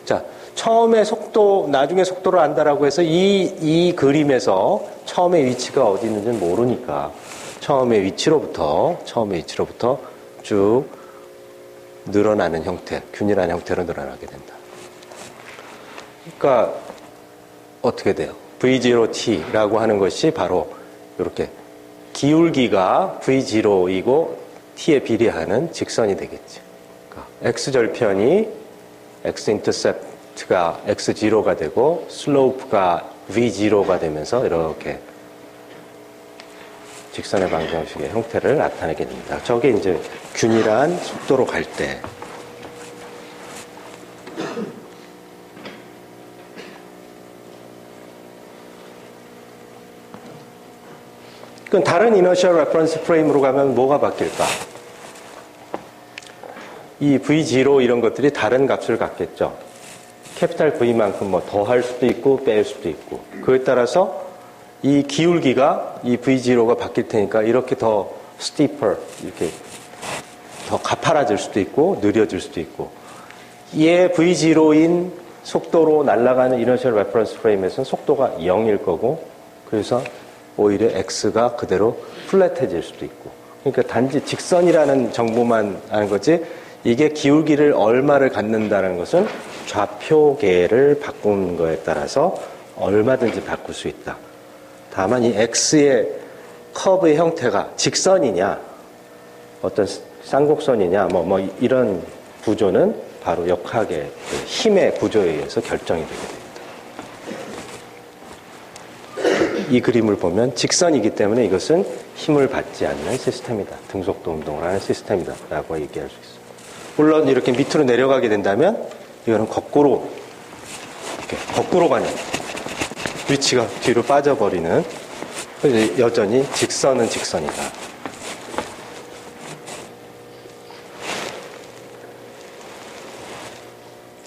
자, 처음에 속도, 나중에 속도를 안다라고 해서 이 그림에서 처음의 위치가 어디 있는지는 모르니까 처음의 위치로부터 쭉 늘어나는 형태, 균일한 형태로 늘어나게 된다. 그러니까 어떻게 돼요? V0t라고 하는 것이 바로 이렇게 기울기가 V0이고 t에 비례하는 직선이 되겠지. 그러니까 x절편이 x-인터셉트가 x0가 되고 슬로프가 v0가 되면서 이렇게 직선의 방정식의 형태를 나타내게 됩니다. 저게 이제 균일한 속도로 갈 때. 그럼 다른 이너셜 레퍼런스 프레임으로 가면 뭐가 바뀔까? 이 V0 이런 것들이 다른 값을 갖겠죠. 캐피탈 V만큼 뭐 더 할 수도 있고 뺄 수도 있고. 그에 따라서 이 기울기가 이 V0가 바뀔 테니까 이렇게 더 스티퍼, 이렇게 더 가파라질 수도 있고 느려질 수도 있고. 얘 V0인 속도로 날아가는 이너셜 레퍼런스 프레임에서는 속도가 0일 거고, 그래서 오히려 X가 그대로 플랫해질 수도 있고. 그러니까 단지 직선이라는 정보만 아는 거지, 이게 기울기를 얼마를 갖는다는 것은 좌표계를 바꾸는 거에 따라서 얼마든지 바꿀 수 있다. 다만 이 X의 커브의 형태가 직선이냐, 어떤 쌍곡선이냐, 뭐 이런 구조는 바로 역학의 힘의 구조에 의해서 결정이 되게 됩니다. 이 그림을 보면 직선이기 때문에 이것은 힘을 받지 않는 시스템이다. 등속도 운동을 하는 시스템이다. 라고 얘기할 수 있습니다. 물론 이렇게 밑으로 내려가게 된다면 이거는 거꾸로 가는, 위치가 뒤로 빠져버리는, 여전히 직선은 직선이다.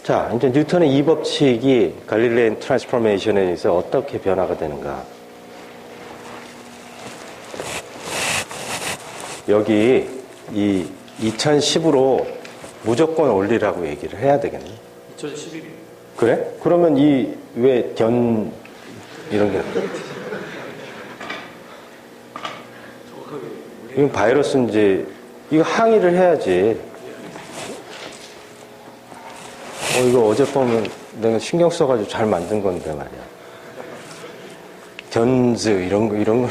자, 이제 뉴턴의 이 법칙이 갈릴레이안 트랜스포메이션에 의해서 어떻게 변화가 되는가. 여기 이 2010으로 무조건 올리라고 얘기를 해야 되겠네. 2011이요. 그래? 그러면 왜 이런 게. 정확하게. 이건 바이러스인지, 이거 항의를 해야지. 이거 어젯밤에 내가 신경 써가지고 잘 만든 건데 말이야. 견즈, 이런 거는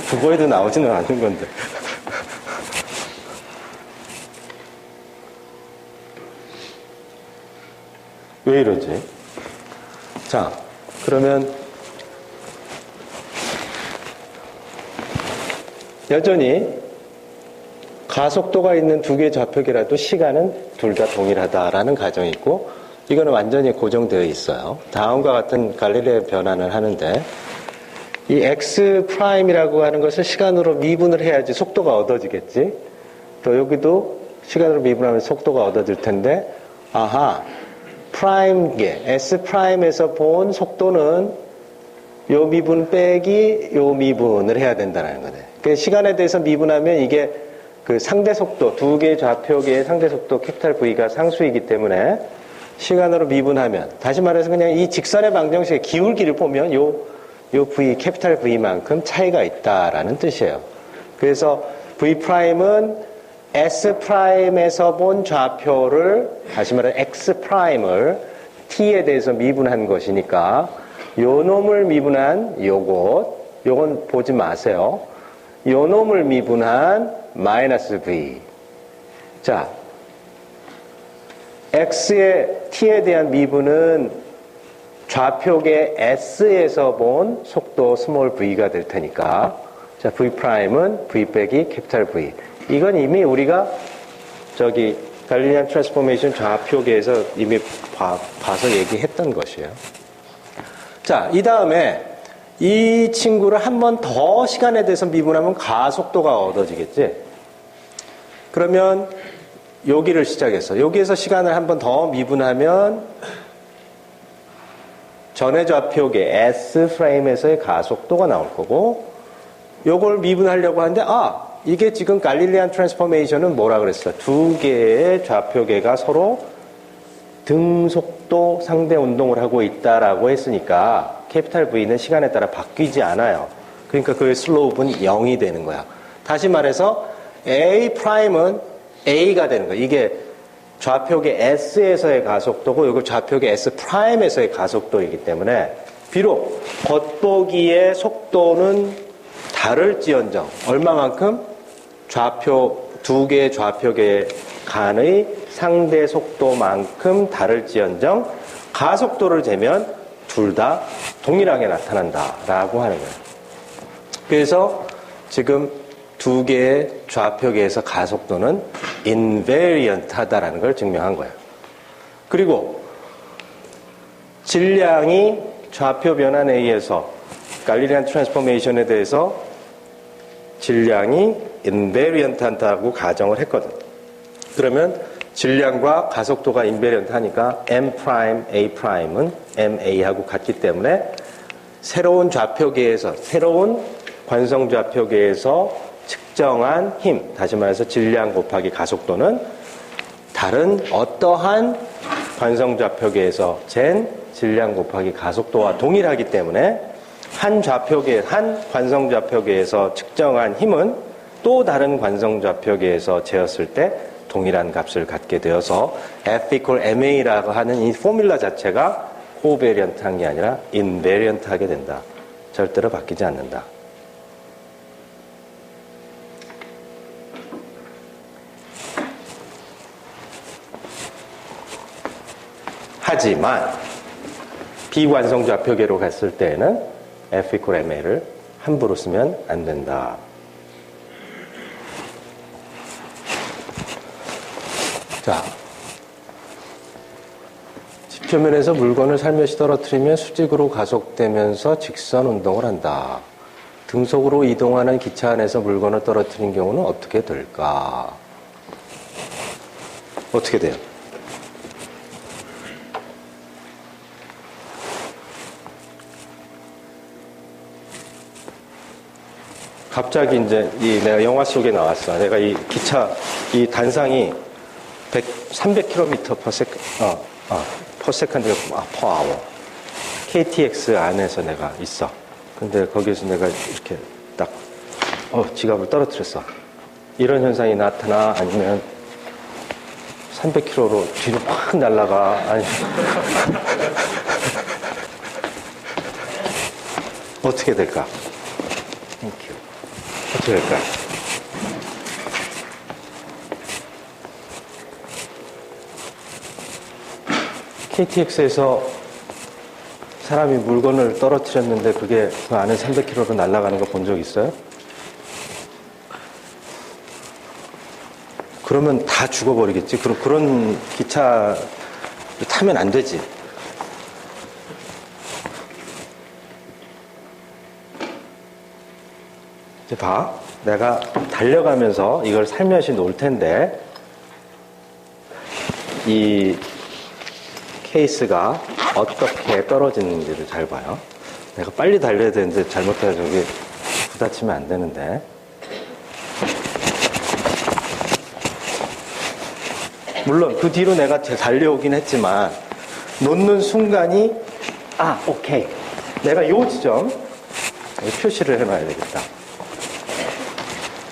국어에도 나오지는 않은 건데. 왜 이러지? 자, 그러면 여전히 가속도가 있는 두 개의 좌표계라도 시간은 둘 다 동일하다라는 가정이 있고, 이거는 완전히 고정되어 있어요. 다음과 같은 갈릴레오 변환을 하는데, 이 X'이라고 하는 것을 시간으로 미분을 해야지 속도가 얻어지겠지. 또 여기도 시간으로 미분하면 속도가 얻어질 텐데, 아하, 프라임계, S'에서 본 속도는 요 미분 빼기 요 미분을 해야 된다는 거네. 그 시간에 대해서 미분하면 이게 그 상대 속도, 두 개의 좌표계의 상대 속도 캐피탈 V가 상수이기 때문에 시간으로 미분하면, 다시 말해서 그냥 이 직선의 방정식의 기울기를 보면 요 V, 캐피탈 V만큼 차이가 있다라는 뜻이에요. 그래서 V'은 S'에서 본 좌표를, 다시 말해 X'을 T에 대해서 미분한 것이니까 요 놈을 미분한 요건 보지 마세요. 요 놈을 미분한 마이너스 V. 자, X의 T에 대한 미분은 좌표계 S에서 본 속도 스몰 v가 될 테니까 자, V'은 V 빼기 캐피탈 V. 이건 이미 우리가 저기 갈릴리안 트랜스포메이션 좌표계에서 이미 봐서 얘기했던 것이에요. 자, 이 다음에 이 친구를 한 번 더 시간에 대해서 미분하면 가속도가 얻어지겠지? 그러면 여기를 시작해서 여기에서 시간을 한 번 더 미분하면 전의 좌표계 S 프레임에서의 가속도가 나올 거고 요걸 미분하려고 하는데 이게 지금 갈릴리안 트랜스포메이션은 뭐라 그랬어? 두 개의 좌표계가 서로 등속도 상대 운동을 하고 있다라고 했으니까 캐피탈 V는 시간에 따라 바뀌지 않아요. 그러니까 그 슬로프는 0이 되는 거야. 다시 말해서 A 프라임은 A가 되는 거야. 이게 좌표계 S에서의 가속도고 이거 좌표계 S 프라임에서의 가속도이기 때문에 비록 겉보기의 속도는 다를지언정 얼마만큼? 좌표 두 개의 좌표계 간의 상대 속도만큼 다를지언정 가속도를 재면 둘 다 동일하게 나타난다라고 하는 거예요. 그래서 지금 두 개의 좌표계에서 가속도는 invariant하다라는 걸 증명한 거예요. 그리고 질량이 좌표 변환에 의해서 갈릴리안 트랜스포메이션에 대해서 질량이 invariant하다고 가정을 했거든. 그러면 질량과 가속도가 invariant하니까 M', A'은 MA하고 같기 때문에 새로운 좌표계에서 새로운 관성 좌표계에서 측정한 힘, 다시 말해서 질량 곱하기 가속도는 다른 어떠한 관성 좌표계에서 잰 질량 곱하기 가속도와 동일하기 때문에 한 좌표계, 한 관성 좌표계에서 측정한 힘은 또 다른 관성 좌표계에서 재었을 때 동일한 값을 갖게 되어서 F equal MA라고 하는 이 포뮬라 자체가 코베리언트한 게 아니라 인베리언트하게 된다. 절대로 바뀌지 않는다. 하지만 비관성 좌표계로 갔을 때에는 F equal MA를 함부로 쓰면 안 된다. 자, 지표면에서 물건을 살며시 떨어뜨리면 수직으로 가속되면서 직선 운동을 한다. 등속으로 이동하는 기차 안에서 물건을 떨어뜨린 경우는 어떻게 될까? 어떻게 돼요? 갑자기 이제 내가 영화 속에 나왔어. 내가 이 기차, 이 단상이 300km per second, per hour. KTX 안에서 내가 있어. 근데 거기에서 내가 이렇게 딱, 지갑을 떨어뜨렸어. 이런 현상이 나타나? 아니면 300km로 뒤로 확 날아가? 아니. 어떻게 될까? 어떻게 될까? KTX에서 사람이 물건을 떨어뜨렸는데 그게 그 안에 300km로 날아가는 거 본 적 있어요? 그러면 다 죽어버리겠지. 그런 기차를 타면 안 되지. 이제 봐. 내가 달려가면서 이걸 살며시 놓을 텐데 이 케이스가 어떻게 떨어지는지를 잘 봐요. 내가 빨리 달려야 되는데 잘못해서 저기 부딪히면 안 되는데. 물론 그 뒤로 내가 달려오긴 했지만 놓는 순간이 오케이. 내가 요 지점 표시를 해놔야 되겠다.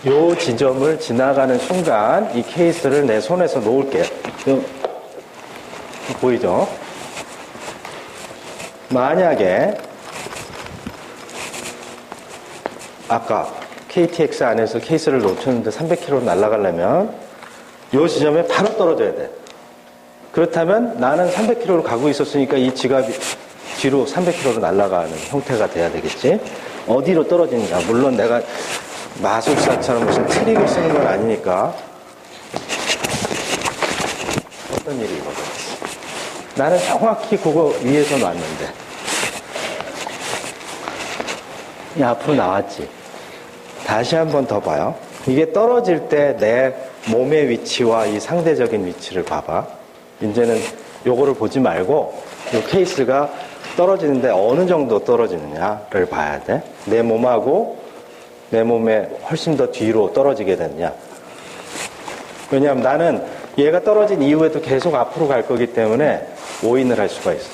요 지점을 지나가는 순간 이 케이스를 내 손에서 놓을게요. 보이죠? 만약에 아까 KTX 안에서 케이스를 놓쳤는데 300km로 날아가려면 이 지점에 바로 떨어져야 돼. 그렇다면 나는 300km로 가고 있었으니까 이 지갑이 뒤로 300km로 날아가는 형태가 돼야 되겠지. 어디로 떨어지느냐. 물론 내가 마술사처럼 무슨 트릭을 쓰는 건 아니니까. 어떤 일이 이거든. 나는 정확히 그거 위에서 놨는데. 이 앞으로 나왔지. 다시 한 번 더 봐요. 이게 떨어질 때 내 몸의 위치와 이 상대적인 위치를 봐봐. 이제는 요거를 보지 말고 이 케이스가 떨어지는데 어느 정도 떨어지느냐를 봐야 돼. 내 몸하고 내 몸에 훨씬 더 뒤로 떨어지게 됐냐. 왜냐하면 나는 얘가 떨어진 이후에도 계속 앞으로 갈 거기 때문에 오인을 할 수가 있어.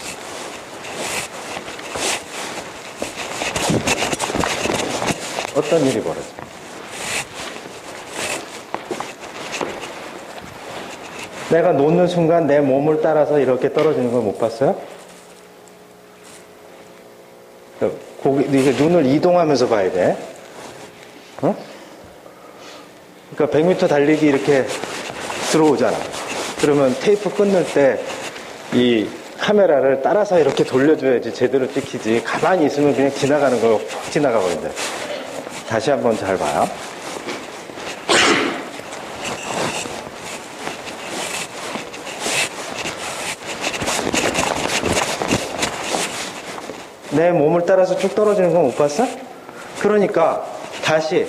어떤 일이 벌어져? 내가 놓는 순간 내 몸을 따라서 이렇게 떨어지는 걸 못 봤어요? 이게 눈을 이동하면서 봐야 돼. 어? 그러니까 100m 달리기 이렇게 들어오잖아. 그러면 테이프 끊을 때 이 카메라를 따라서 이렇게 돌려줘야지 제대로 찍히지. 가만히 있으면 그냥 지나가는 거 푹 지나가 버린다. 다시 한번 잘 봐요. 내 몸을 따라서 쭉 떨어지는 거 못 봤어? 그러니까 다시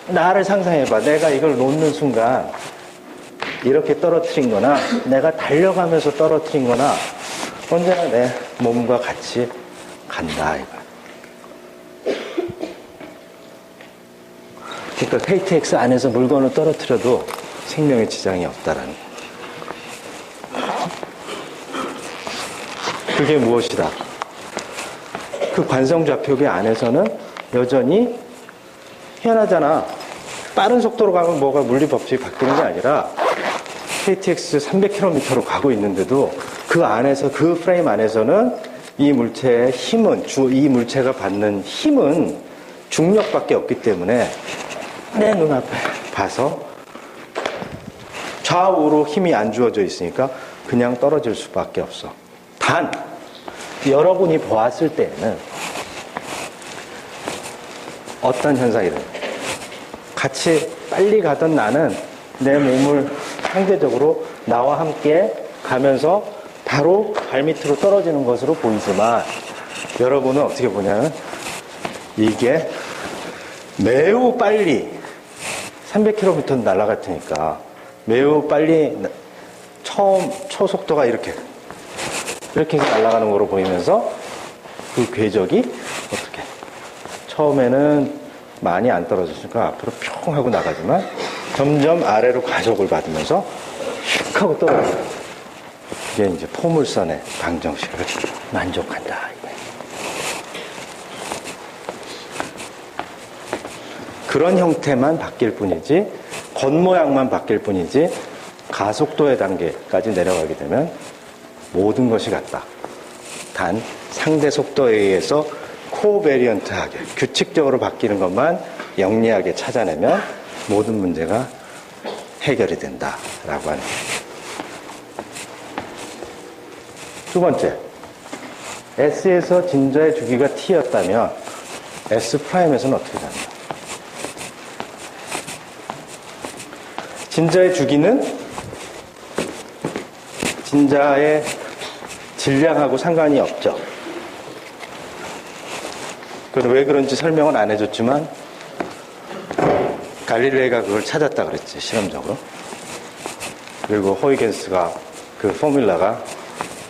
나를 상상해봐. 내가 이걸 놓는 순간 이렇게 떨어뜨린 거나 내가 달려가면서 떨어뜨린 거나 언제나 내 몸과 같이 간다 이거야. 그러니까 KTX 안에서 물건을 떨어뜨려도 생명에 지장이 없다라는 거. 그게 무엇이다? 그 관성좌표계 안에서는 여전히 희한하잖아. 빠른 속도로 가면 뭐가 물리 법칙이 바뀌는 게 아니라 KTX 300km로 가고 있는데도 그 안에서, 그 프레임 안에서는 이 물체의 힘은, 이 물체가 받는 힘은 중력밖에 없기 때문에 내 눈앞에 봐서 좌우로 힘이 안 주어져 있으니까 그냥 떨어질 수밖에 없어. 단, 여러분이 보았을 때에는 어떤 현상이든 같이 빨리 가던 나는 내 몸을 상대적으로 나와 함께 가면서 바로 발밑으로 떨어지는 것으로 보이지만 여러분은 어떻게 보냐면 이게 매우 빨리 300km 날아갈 테니까 매우 빨리 초속도가 이렇게 날아가는 거로 보이면서 그 궤적이 어떻게 처음에는 많이 안 떨어졌으니까 앞으로 평 하고 나가지만 점점 아래로 가속을 받으면서 휙 하고 떨어져요. 이게 이제 포물선의 방정식을 만족한다. 그런 형태만 바뀔 뿐이지 겉모양만 바뀔 뿐이지 가속도의 단계까지 내려가게 되면 모든 것이 같다. 단 상대 속도에 의해서 코베리언트하게 규칙적으로 바뀌는 것만 영리하게 찾아내면 모든 문제가 해결이 된다라고 하는 거예요. 두 번째, S에서 진자의 주기가 T였다면 S'에서는 어떻게 되는가? 진자의 주기는 진자의 질량하고 상관이 없죠. 왜 그런지 설명은 안 해줬지만 갈릴레이가 그걸 찾았다 그랬지, 실험적으로. 그리고 호이겐스가 그 포뮬라가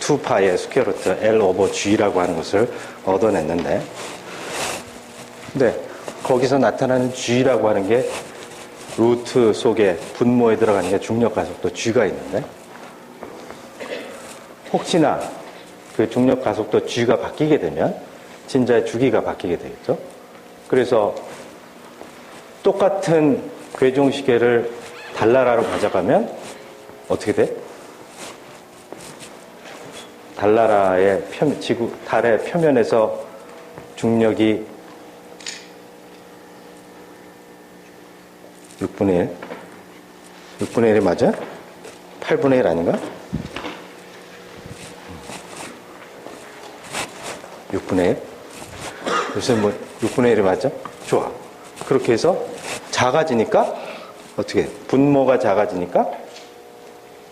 2파의 스퀘어루트 L 오버 G라고 하는 것을 얻어냈는데, 근데 거기서 나타나는 G라고 하는 게 루트 속에 분모에 들어가는 게 중력 가속도 G가 있는데, 혹시나 그 중력 가속도 G가 바뀌게 되면 진자의 주기가 바뀌게 되겠죠. 그래서 똑같은 궤종시계를 달나라로 가져가면 어떻게 돼? 달나라의 달의 표면에서 중력이 6분의 1? 6분의 1이 맞아? 8분의 1 아닌가? 6분의 1? 요새 뭐 6분의 1이 맞죠? 좋아. 그렇게 해서 작아지니까 어떻게 분모가 작아지니까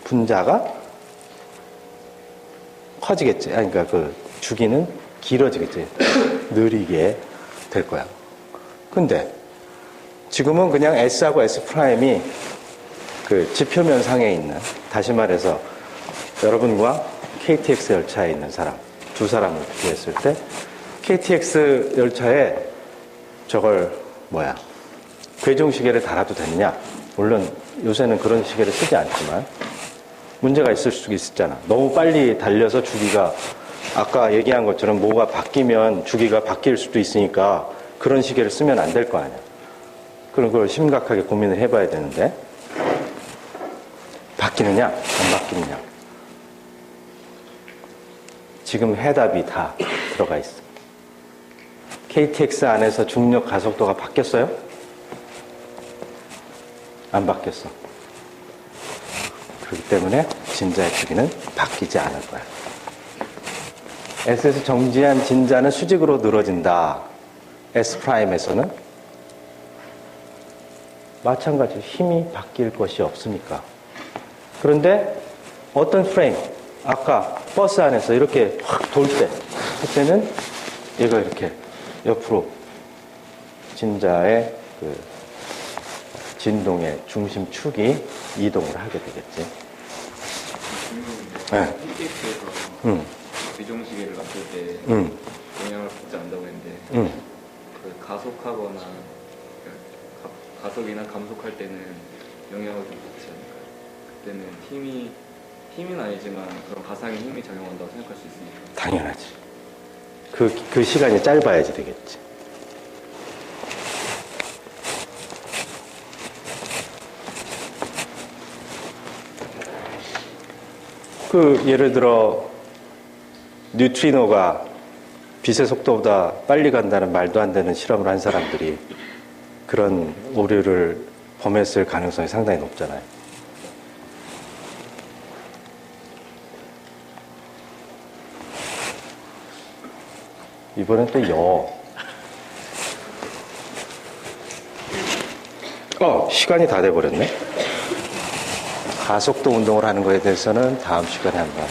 분자가 커지겠지. 아니, 그러니까 그 주기는 길어지겠지. 느리게 될 거야. 근데 지금은 그냥 S하고 S'이 그 지표면 상에 있는, 다시 말해서 여러분과 KTX 열차에 있는 사람, 두 사람을 비교했을 때 KTX 열차에 저걸 괴종시계를 달아도 됐냐? 물론 요새는 그런 시계를 쓰지 않지만 문제가 있을 수 있었잖아. 너무 빨리 달려서 주기가, 아까 얘기한 것처럼 뭐가 바뀌면 주기가 바뀔 수도 있으니까 그런 시계를 쓰면 안 될 거 아니야. 그런 걸 심각하게 고민을 해봐야 되는데, 바뀌느냐 안 바뀌느냐, 지금 해답이 다 들어가 있어. KTX 안에서 중력 가속도가 바뀌었어요? 안 바뀌었어. 그렇기 때문에 진자의 주기는 바뀌지 않을 거야. S에서 정지한 진자는 수직으로 늘어진다. S'에서는 마찬가지로 힘이 바뀔 것이 없으니까. 그런데 어떤 프레임, 아까 버스 안에서 이렇게 확 돌 때, 그때는 얘가 이렇게 옆으로 진자의 그 진동의 중심축이 이동을 하게 되겠지. 네. KTX에서 귀종시계를 놨을 때 영향을 받지 않는다고 했는데 그 가속하거나 가속이나 감속할 때는 영향을 좀 받지 않을까요? 그때는 힘은 아니지만 그런 가상의 힘이 작용한다고 생각할 수 있으니까. 당연하지. 그 시간이 짧아야지 되겠지. 예를 들어 뉴트리노가 빛의 속도보다 빨리 간다는 말도 안 되는 실험을 한 사람들이 그런 오류를 범했을 가능성이 상당히 높잖아요. 이번엔 또 시간이 다 돼버렸네. 가속도 운동을 하는 거에 대해서는 다음 시간에 한번